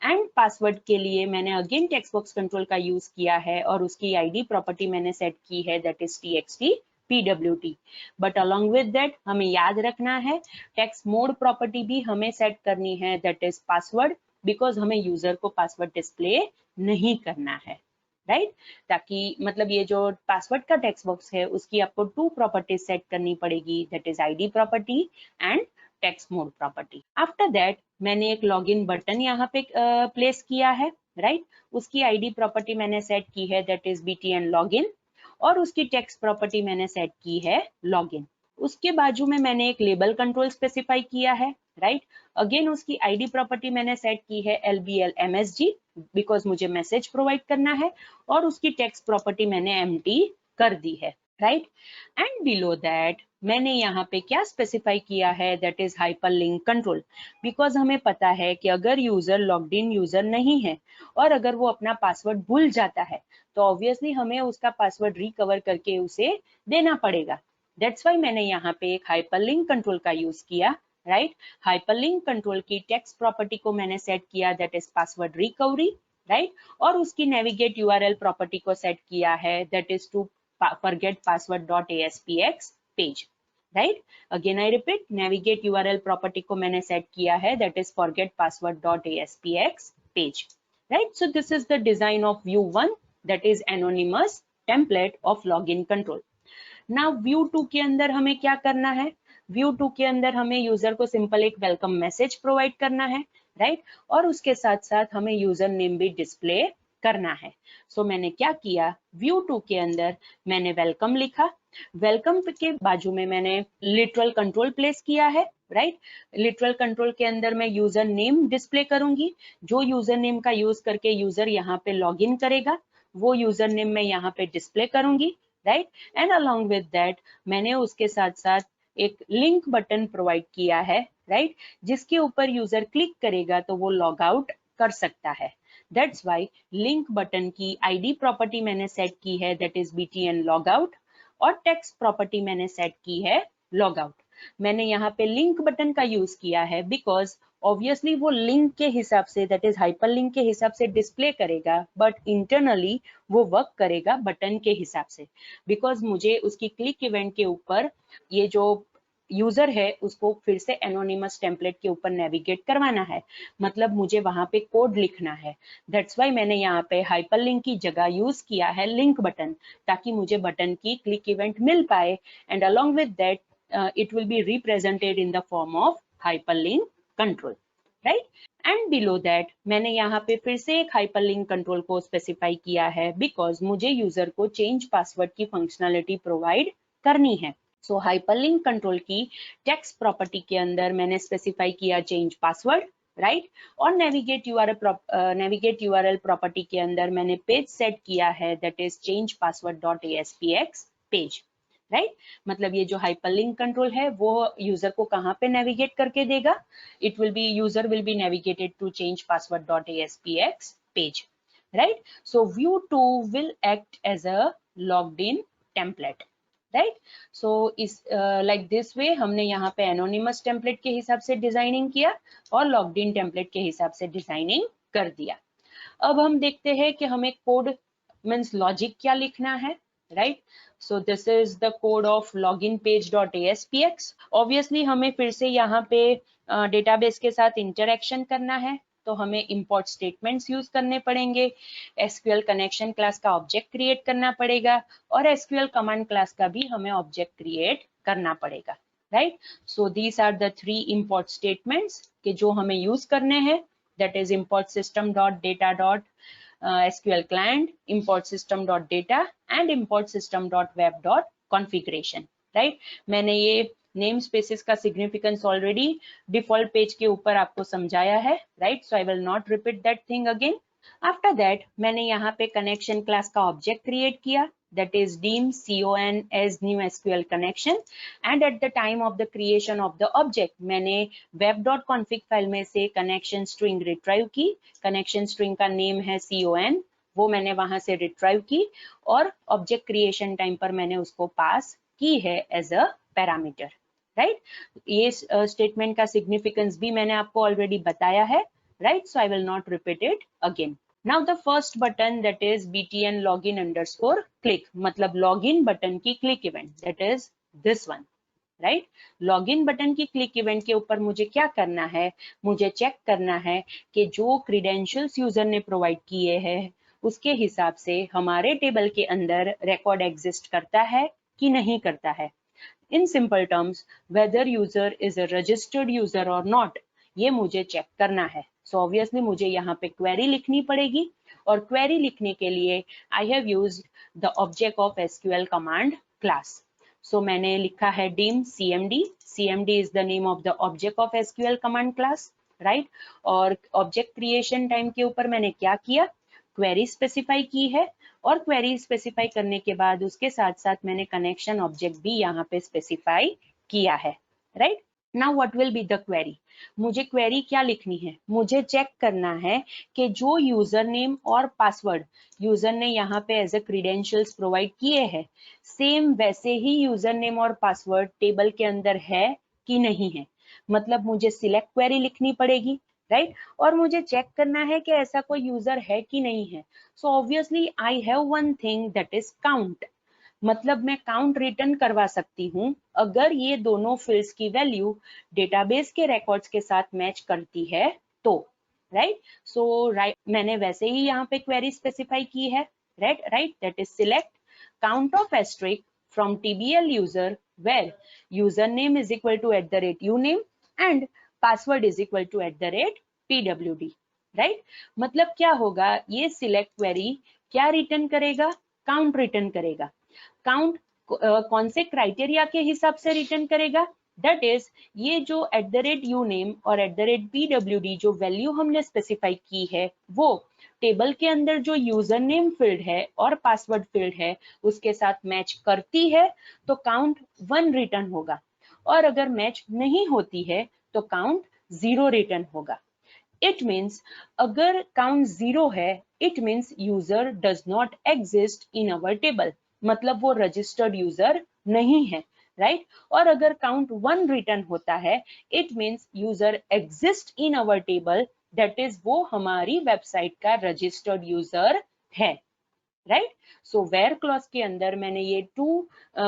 and password के लिए मैंने अगेन टेक्स्ट बॉक्स कंट्रोल का यूज किया है और उसकी आईडी प्रॉपर्टी मैंने सेट की है that is txt pwt। But along with that हमें याद रखना है टेक्स्ट मोड प्रॉपर्टी भी हमें सेट करनी है दैट इज पासवर्ड, बिकॉज हमें यूजर को पासवर्ड डिस्प्ले नहीं करना है, राइट। ताकि मतलब ये जो पासवर्ड का टेक्स्ट बॉक्स है उसकी आपको 2 प्रॉपर्टीज सेट करनी पड़ेगी that is ID property and text mode property. After that मैंने एक लॉगिन बटन यहाँ पे प्लेस किया है, राइट। उसकी आईडी प्रॉपर्टी मैंने सेट की है दैट इज btn लॉगिन और उसकी टेक्स्ट प्रॉपर्टी मैंने सेट की है लॉगिन। उसके बाजू में मैंने एक लेबल कंट्रोल स्पेसिफाई किया है, राइट। अगेन उसकी आईडी प्रॉपर्टी मैंने सेट की है lbl-msg बिकॉज मुझे मैसेज प्रोवाइड करना है और उसकी टेक्स्ट प्रॉपर्टी मैंने empty कर दी है, राइट। एंड बिलो दैट मैंने यहाँ पे क्या स्पेसिफाई किया है that is hyperlink control, because हमें पता है कि अगर यूजर लॉग्ड इन यूजर नहीं है और अगर वो अपना पासवर्ड भूल जाता है तो ऑब्वियसली हमें उसका पासवर्ड रिकवर करके उसे देना पड़ेगा। दैट्स वाई मैंने यहाँ पे एक हाइपरलिंक कंट्रोल का यूज किया, राइट। हाइपरलिंक कंट्रोल की टेक्स्ट प्रॉपर्टी को मैंने सेट किया that is password recovery, right. और उसकी नेविगेट यूआरएल प्रॉपर्टी को सेट किया है that is to forget password.aspx page, right। again I repeat navigate URL property को मैंने सेट किया है that is forget password.aspx page, right। so this is the design of view 1 that is anonymous template of login control। now view 2 के अंदर हमें क्या करना है, व्यू 2 के अंदर हमें यूजर को सिंपल एक वेलकम मैसेज प्रोवाइड करना है, राइट। और उसके साथ साथ हमें यूजर नेम भी डिस्प्ले करना है। सो मैंने क्या किया, व्यू 2 के अंदर मैंने वेलकम लिखा, वेलकम के बाजू में मैंने लिटरल कंट्रोल प्लेस किया है, राइट। लिटरल कंट्रोल के अंदर मैं यूजर नेम डिस्प्ले करूंगी, जो यूजर नेम का यूज करके यूजर यहाँ पे लॉग इन करेगा वो यूजर नेम मैं यहाँ पे डिस्प्ले करूंगी, right. And along with that मैंने उसके साथ साथ एक लिंक बटन प्रोवाइड किया है राइट, जिसके ऊपर यूजर क्लिक करेगा तो वो लॉग आउट कर सकता है। दैट्स वाई लिंक बटन की आईडी प्रॉपर्टी मैंने सेट की है, दैट इज btn लॉगआउट, और टेक्स्ट प्रॉपर्टी मैंने सेट की है लॉगआउट। मैंने यहाँ पे लिंक बटन का यूज किया है बिकॉज ऑब्वियसली वो लिंक के हिसाब से, दैट इज हाइपरलिंक के हिसाब से डिस्प्ले करेगा, बट इंटरनली वो वर्क करेगा बटन के हिसाब से, बिकॉज मुझे उसकी क्लिक इवेंट के ऊपर ये जो यूजर है उसको फिर से एनोनिमस टेम्पलेट के ऊपर नेविगेट करवाना है, मतलब मुझे वहां पे कोड लिखना है। दैट्स वाई मैंने यहाँ पे हाइपरलिंक की जगह यूज किया है लिंक बटन, ताकि मुझे बटन की क्लिक इवेंट मिल पाए, and along with that it will be represented in the form of hyperlink control, right? And below that मैंने यहाँ पे फिर से एक हाइपरलिंक कंट्रोल को स्पेसिफाई किया है बिकॉज मुझे यूजर को चेंज पासवर्ड की फंक्शनलिटी प्रोवाइड करनी है। सो हाइपरलिंक कंट्रोल की टेक्स्ट प्रॉपर्टी के अंदर मैंने स्पेसिफाई किया चेंज पासवर्ड, राइट, और नेविगेट यूआरएल प्रॉपर्टी के अंदर मैंने पेज सेट किया है, that is change password dot ASPX page, right. मतलब ये जो हाइपरलिंक कंट्रोल है वो यूजर को कहाँ पे नेविगेट करके देगा, it will be, user will be navigated to change password dot ASPX page, right. So view 2 will act as a logged in template, right. So इस लाइक दिस वे हमने यहाँ पे एनोनिमस टेम्पलेट के हिसाब से designing किया और logged in template के हिसाब से डिजाइनिंग कर दिया। अब हम देखते हैं कि हमें कोड मीन्स लॉजिक क्या लिखना है, right. So this is the code of log n page dot ASPX। Obviously हमें फिर से यहाँ पे डेटाबेस के साथ इंटरेक्शन करना है, तो हमें इंपोर्ट स्टेटमेंट्स यूज करने पड़ेंगे, SQL कनेक्शन क्लास का ऑब्जेक्ट क्रिएट करना पड़ेगा, और SQL कमांड क्लास का भी हमें ऑब्जेक्ट क्रिएट करना पड़ेगा, right. So these are the 3 import statements के जो हमें यूज करने हैं, that is import system dot data dot SQL client, import system dot data and import system dot web dot configuration, right। मैंने ये name spaces का significance already default page के ऊपर आपको समझाया है, right, so I will not repeat that thing again. After that मैंने यहाँ पे कनेक्शन क्लास का ऑब्जेक्ट क्रिएट किया, that is deem con as new SQL connection, and at the time of the creation of the object मैंने web.config file में से connection string retrieve की, connection string का नेम है con, वो मैंने वहां से रिट्राइव की, और ऑब्जेक्ट क्रिएशन टाइम पर मैंने उसको पास की है एज अ पैरामीटर, राइट। ये स्टेटमेंट का सिग्निफिकेंस भी मैंने आपको ऑलरेडी बताया है, right, so I will not repeat it again. Now the first button, that is btn login underscore click, मतलब login button की click event, that is this one, right। login button की click event के ऊपर मुझे क्या करना है, मुझे चेक करना है कि जो credentials यूजर ने प्रोवाइड किए हैं उसके हिसाब से हमारे टेबल के अंदर रिकॉर्ड एग्जिस्ट करता है कि नहीं करता है। In simple terms, whether user is a registered user और नॉट, ये मुझे चेक करना है। सो ऑब्वियसली मुझे यहाँ पे क्वेरी लिखनी पड़ेगी, और क्वेरी लिखने के लिए I have used the object of SQL command class. So मैंने लिखा है dim cmd, cmd is the name of the object of SQL command class, right. और ऑब्जेक्ट क्रिएशन टाइम के ऊपर मैंने क्या किया, क्वेरी स्पेसिफाई की है, और क्वेरी स्पेसिफाई करने के बाद उसके साथ साथ मैंने कनेक्शन ऑब्जेक्ट भी यहाँ पे स्पेसिफाई किया है, right. Now what will be the query, मुझे क्वेरी क्या लिखनी है, मुझे चेक करना है कि जो यूजर नेम और पासवर्ड यूजर ने यहाँ पे एज ए क्रीडेंशियल्स प्रोवाइड किए हैं, सेम वैसे ही यूजर नेम और पासवर्ड टेबल के अंदर है कि नहीं है। मतलब मुझे सिलेक्ट क्वेरी लिखनी पड़ेगी, राइट, और मुझे चेक करना है कि ऐसा कोई यूजर है कि नहीं है। So obviously I have one thing, that is count, मतलब मैं काउंट रिटर्न करवा सकती हूँ अगर ये दोनों फील्ड्स की वैल्यू डेटाबेस के रिकॉर्ड्स के साथ मैच करती है तो, राइट। सो मैंने वैसे ही यहाँ पे क्वेरी स्पेसिफाई की है, right, that is select count of asterisk from TBL user where user name is equal to @uname and password is equal to @pwd, right. मतलब क्या होगा, ये सिलेक्ट क्वेरी क्या रिटर्न करेगा, काउंट रिटर्न करेगा। Count कौन से क्राइटेरिया के हिसाब से रिटर्न करेगा, दैट इज ये जो @uname और @pwd जो वैल्यू हमने स्पेसिफाई की है वो टेबल के अंदर जो यूजर नेम फील्ड है और पासवर्ड फील्ड है उसके साथ मैच करती है तो काउंट 1 रिटर्न होगा, और अगर मैच नहीं होती है तो काउंट 0 रिटर्न होगा। इट मीन्स अगर काउंट 0 है, it means user does not exist in our table, मतलब वो रजिस्टर्ड यूजर नहीं है, राइट? और अगर काउंट 1 रिटर्न होता है, it means user exist in our table, that is वो हमारी वेबसाइट का रजिस्टर्ड यूजर है, राइट? सो वेयर क्लॉज के अंदर मैंने ये 2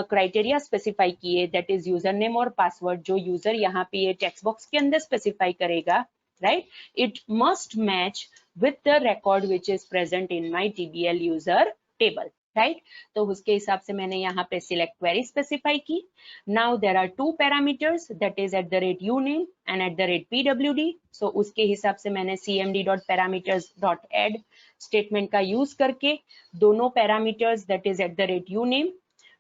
क्राइटेरिया स्पेसिफाई किए, दैट इज यूजर नेम और पासवर्ड, जो यूजर यहाँ पे ये टेक्स्ट बॉक्स के अंदर स्पेसिफाई करेगा, right? It must match with the record which is present in my TBL user table, right? तो उसके हिसाब से मैंने यहाँ पे सिलेक्ट क्वेरी स्पेसिफाई की। Now there are 2 parameters, that is @uname and @pwd। So उसके हिसाब से मैंने cmd.parameters.add स्टेटमेंट का यूज करके दोनों parameters, that is @uname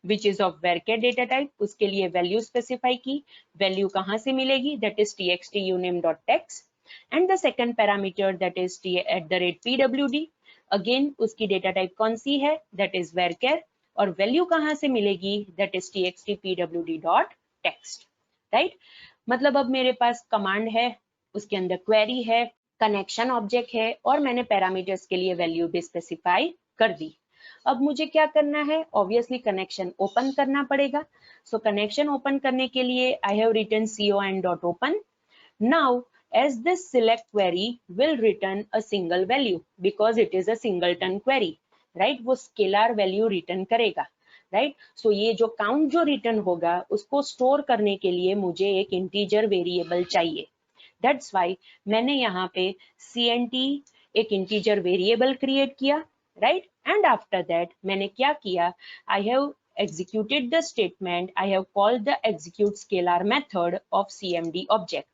which is of varchar data type, उसके लिए वैल्यू स्पेसिफाई की। वैल्यू कहाँ से मिलेगी? That is txt uname.text and the second parameter that is @pwd, again उसकी डेटा टाइप कौन सी है? दैट इज varchar, और वैल्यू कहाँ से मिलेगी? That is txt pwd.text, right? मतलब अब मेरे पास कमांड है, उसके अंदर क्वेरी है, कनेक्शन ऑब्जेक्ट है, और मैंने पैरामीटर्स के लिए वैल्यू भी स्पेसिफाई कर दी। अब मुझे क्या करना है? ऑब्वियसली कनेक्शन ओपन करना पड़ेगा। सो कनेक्शन ओपन करने के लिए I have written con.open. Now, as this select query will return a single value because it is a singleton query, right? वो स्केलर वैल्यू रिटर्न करेगा, राइट? सो ये जो count जो रिटर्न होगा, उसको स्टोर करने के लिए मुझे एक इंटीजर वेरिएबल चाहिए। दैट्स वाई मैंने यहाँ पे cnt एक इंटीजर वेरिएबल क्रिएट किया, राइट? एंड आफ्टर दैट मैंने क्या किया? I have executed the statement, I have called the execute scalar method of cmd object,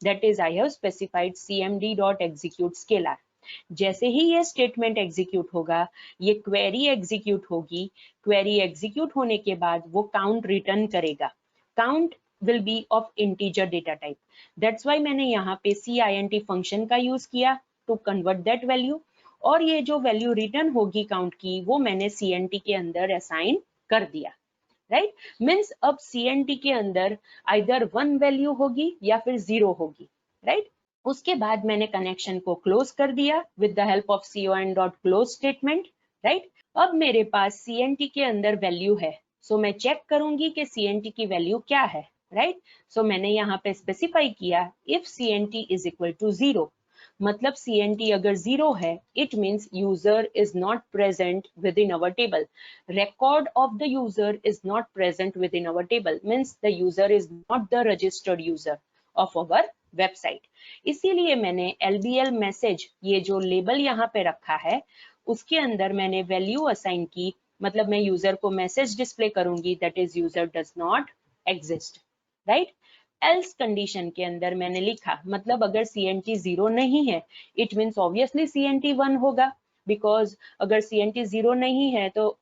that is I have specified cmd.execute scalar। जैसे ही ये स्टेटमेंट एग्जीक्यूट होगा, ये query execute होगी। क्वेरी एग्जीक्यूट होने के बाद वो काउंट रिटर्न करेगा। Count will be of integer data type, that's why मैंने यहाँ पे cint फंक्शन का यूज किया to convert that value, और ये जो वैल्यू रिटर्न होगी काउंट की, वो मैंने cnt के अंदर असाइन कर दिया, राइट? मीन्स अब cnt के अंदर आइदर 1 वैल्यू होगी या फिर 0 होगी, राइट? उसके बाद मैंने कनेक्शन को क्लोज कर दिया with the help of con.close statement, right? अब मेरे पास cnt के अंदर वैल्यू है, सो मैं चेक करूंगी कि cnt की वैल्यू क्या है, राइट? सो मैंने यहाँ पे स्पेसिफाई किया if cnt is equal to 0, मतलब cnt अगर 0 है, it means user is not present within our table. record of the user is not present within our table, means the user is not the registered user of our website। इसीलिए मैंने lbl message, ये जो label यहाँ पे रखा है, उसके अंदर मैंने वैल्यू असाइन की, मतलब मैं यूजर को मैसेज डिस्प्ले करूंगी, that is user does not exist, right? Else condition के अंदर मैंने लिखा, मतलब अगर cnt 0 नहीं है, इट मीन्स ऑब्वियसली cnt 1 होगा, बिकॉज अगर cnt 0 नहीं है तो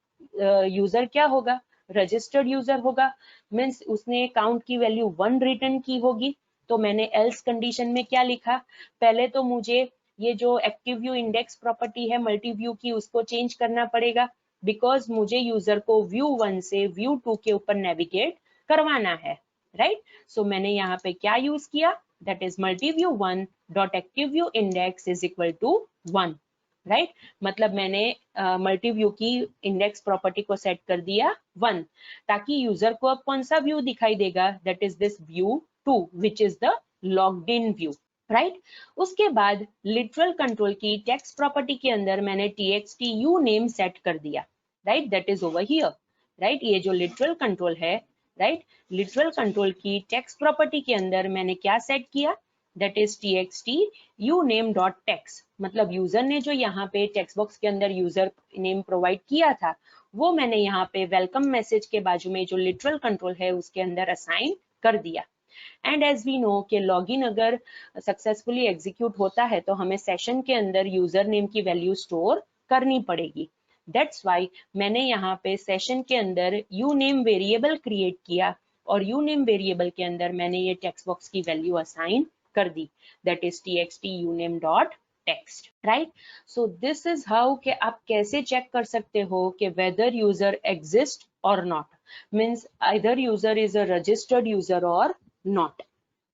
यूजर क्या होगा? रजिस्टर्ड यूजर होगा, मीन्स उसने काउंट की वैल्यू 1 रिटर्न की होगी। तो मैंने एल्स कंडीशन में क्या लिखा? पहले तो मुझे ये जो एक्टिव व्यू इंडेक्स प्रॉपर्टी है मल्टी व्यू की, उसको चेंज करना पड़ेगा, बिकॉज मुझे यूजर को व्यू 1 से व्यू 2 के ऊपर नेविगेट करवाना है, राइट? सो मैंने यहाँ पे क्या यूज किया? That is multiview 1 dot active view index is equal to 1, right? मतलब मैंने मल्टीव्यू की इंडेक्स प्रॉपर्टी को सेट कर दिया 1, ताकि यूजर को अब कौन सा व्यू दिखाई देगा? That is this view 2 which is the logged in view, right? उसके बाद लिटरल कंट्रोल की टेक्स्ट प्रॉपर्टी के अंदर मैंने txt uname सेट कर दिया, right? That is over here, right? ये जो लिटरल कंट्रोल है, राइट? लिटरल कंट्रोल की टेक्स्ट प्रॉपर्टी के अंदर मैंने क्या सेट किया? दैट इज txt uname.text, मतलब यूजर ने जो यहाँ पे टेक्स्ट बॉक्स के अंदर यूजर नेम प्रोवाइड किया था, वो मैंने यहाँ पे वेलकम मैसेज के बाजू में जो लिटरल कंट्रोल है उसके अंदर असाइन कर दिया। एंड एज वी नो कि लॉगिन अगर सक्सेसफुली एग्जीक्यूट होता है तो हमें सेशन के अंदर यूजर नेम की वैल्यू स्टोर करनी पड़ेगी। दैट्स वाई मैंने यहाँ पे सेशन के अंदर uname वेरिएबल क्रिएट किया, और uname वेरिएबल के अंदर मैंने ये टेक्स्ट बॉक्स की वैल्यू असाइन कर दी, that is txt uname.text, right? So this is how कि आप कैसे चेक कर सकते हो कि वेदर यूजर एग्जिस्ट और not, means either user is a registered user और not,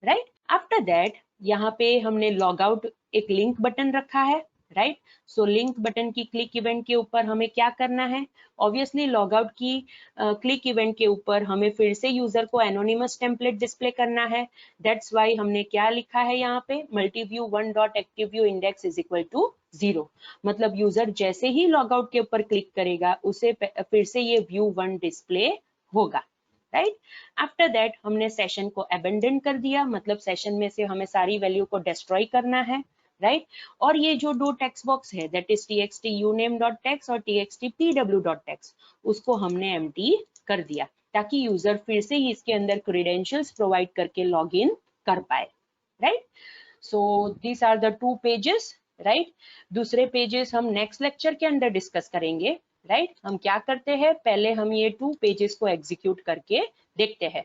right? आफ्टर दैट यहाँ पे हमने लॉग आउट एक लिंक बटन रखा है, राइट। सो लिंक बटन की क्लिक इवेंट के ऊपर हमें क्या करना है, ऑब्वियसली लॉग आउट की क्लिक इवेंट के ऊपर हमें फिर से यूजर को एनोनिमस टेम्पलेट डिस्प्ले करना है। दैट्स वाई हमने क्या लिखा है यहाँ पे, multiview one dot active view index is equal to 0। मतलब यूजर जैसे ही लॉग आउट के ऊपर क्लिक करेगा उसे फिर से ये व्यू वन डिस्प्ले होगा, राइट। आफ्टर दैट हमने सेशन को अबेंडन कर दिया, मतलब सेशन में से हमें सारी वैल्यू को डिस्ट्रॉय करना है, राइट। और ये जो दो टेक्स्ट बॉक्स है दैट इज txt uname.txt और txt pw.txt, उसको हमने एम्प्टी कर दिया ताकि यूजर फिर से ही इसके अंदर क्रेडेंशियल्स प्रोवाइड करके लॉग इन कर पाए, right. So these are the two pages, right. दूसरे पेजेस हम नेक्स्ट लेक्चर के अंदर डिस्कस करेंगे, राइट। हम क्या करते हैं, पहले हम ये 2 पेजेस को एग्जीक्यूट करके देखते हैं।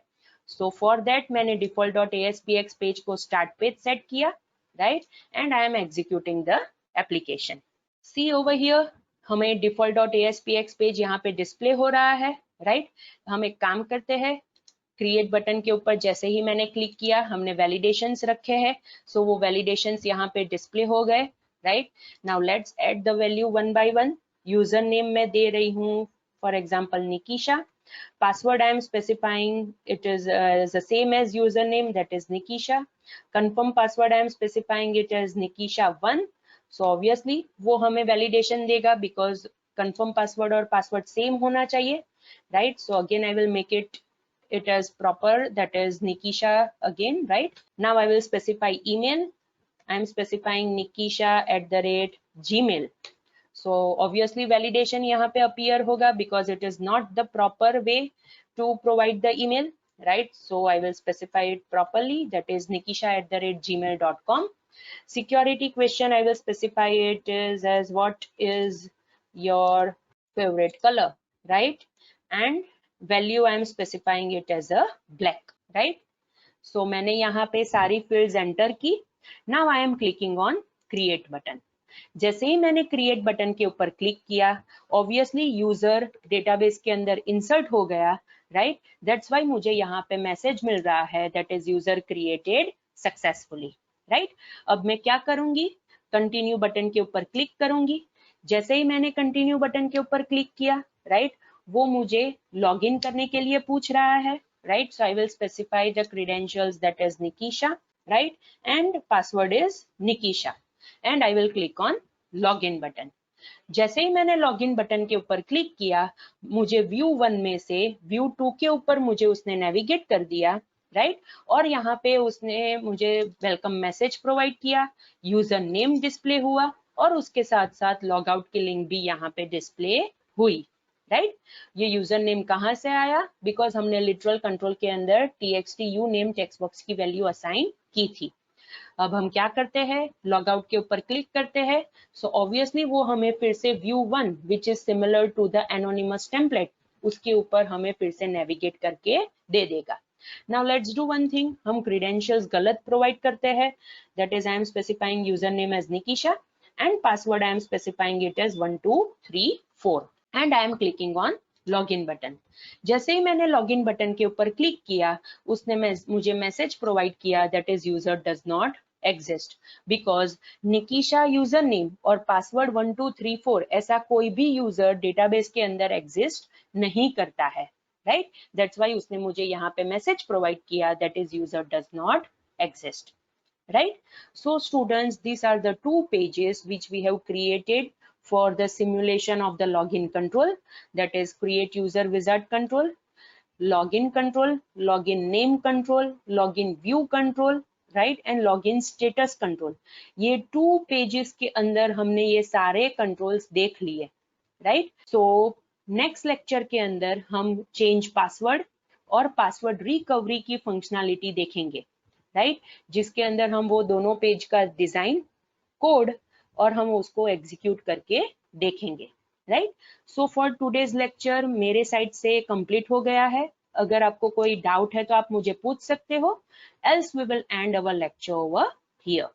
सो फॉर दैट मैंने default.aspx पेज को स्टार्ट पेज सेट किया, right, and I am executing the application. See over here, हमें default.aspx पेज यहाँ पे डिस्प्ले हो रहा है, राइट। हम एक काम करते हैं, क्रिएट बटन के ऊपर जैसे ही मैंने क्लिक किया हमने वैलिडेशंस रखे हैं, सो वो वैलिडेशंस यहाँ पे डिस्प्ले हो गए, right. Now let's add the value one by one. User name मैं दे रही हूँ for example Nikisha, password I am specifying it is the same as username, that is Nikisha. Confirm password I am specifying it as Nikisha1. So obviously वो हमें validation देगा because confirm password और password same होना चाहिए, right? So again I will make it as proper, that is Nikisha again, right? Now I will specify email. I am specifying nikisha@gmail. So obviously validation यहाँ पे appear होगा because it is not the proper way to provide the email, right? So I will specify it properly, that is nikisha@gmail.com. Security question I will specify it is as what is your favorite color, right? And value I am specifying it as a black, right? So मैंने यहाँ पे सारी fields enter की. Now I am clicking on create button. जैसे ही मैंने create button के ऊपर क्लिक किया, ऑब्वियसली यूजर डेटाबेस के अंदर इंसर्ट हो गया, राइट। दैट्स वाई मुझे यहाँ पे मैसेज मिल रहा है that is user created successfully, right. अब मैं क्या करूंगी, कंटिन्यू बटन के ऊपर क्लिक करूंगी। जैसे ही मैंने कंटिन्यू बटन के ऊपर क्लिक किया, राइट, वो मुझे लॉग इन करने के लिए पूछ रहा है, right. So I will specify the credentials, that is Nikisha, right, and password is Nikisha, and I will click on log in button. जैसे ही मैंने लॉग इन बटन के ऊपर क्लिक किया, मुझे व्यू 1 में से व्यू 2 के ऊपर मुझे उसने नेविगेट कर दिया, राइट। और यहाँ पे उसने मुझे वेलकम मैसेज प्रोवाइड किया, यूजर नेम डिस्प्ले हुआ और उसके साथ साथ लॉग आउट की लिंक भी यहाँ पे डिस्प्ले हुई, राइट। ये यूजर नेम कहाँ से आया, बिकॉज हमने लिटरल कंट्रोल के अंदर txt uname टेक्स्ट बॉक्स की वैल्यू असाइन की थी। अब हम क्या करते हैं, लॉग आउट के ऊपर क्लिक करते हैं। सो ऑब्वियसली वो हमें फिर से view 1 which is similar to the anonymous template, उसके ऊपर हमें फिर से नेविगेट करके दे देगा। Now let's do one thing, हम क्रीडेंशियल्स गलत प्रोवाइड करते हैं, that is I am specifying user name as Nikisha and password I am specifying it as 1234 and I am clicking on login button. जैसे ही मैंने लॉगिन बटन के ऊपर click किया, उसने मुझे मैसेज प्रोवाइड किया that is user does not exist because Nikisha user name और पासवर्ड 1234 ऐसा कोई भी यूजर डेटाबेस के अंदर एग्जिस्ट नहीं करता है, राइट। दैट्स वाई उसने मुझे यहाँ पे मैसेज प्रोवाइड किया that is user does not exist, right? So students, these are the 2 pages which we have created for the simulation of the login control, that is create user wizard control, login control, login name control, login view control, right, and login status control. ये 2 pages के अंदर हमने ये सारे controls देख लिए, right? So next lecture के अंदर हम change password और password recovery की functionality देखेंगे, राइट, जिसके अंदर हम वो दोनों पेज का डिजाइन कोड और हम उसको एग्जीक्यूट करके देखेंगे, right. So for today's lecture मेरे साइड से कंप्लीट हो गया है। अगर आपको कोई डाउट है तो आप मुझे पूछ सकते हो, else we will end our lecture over here.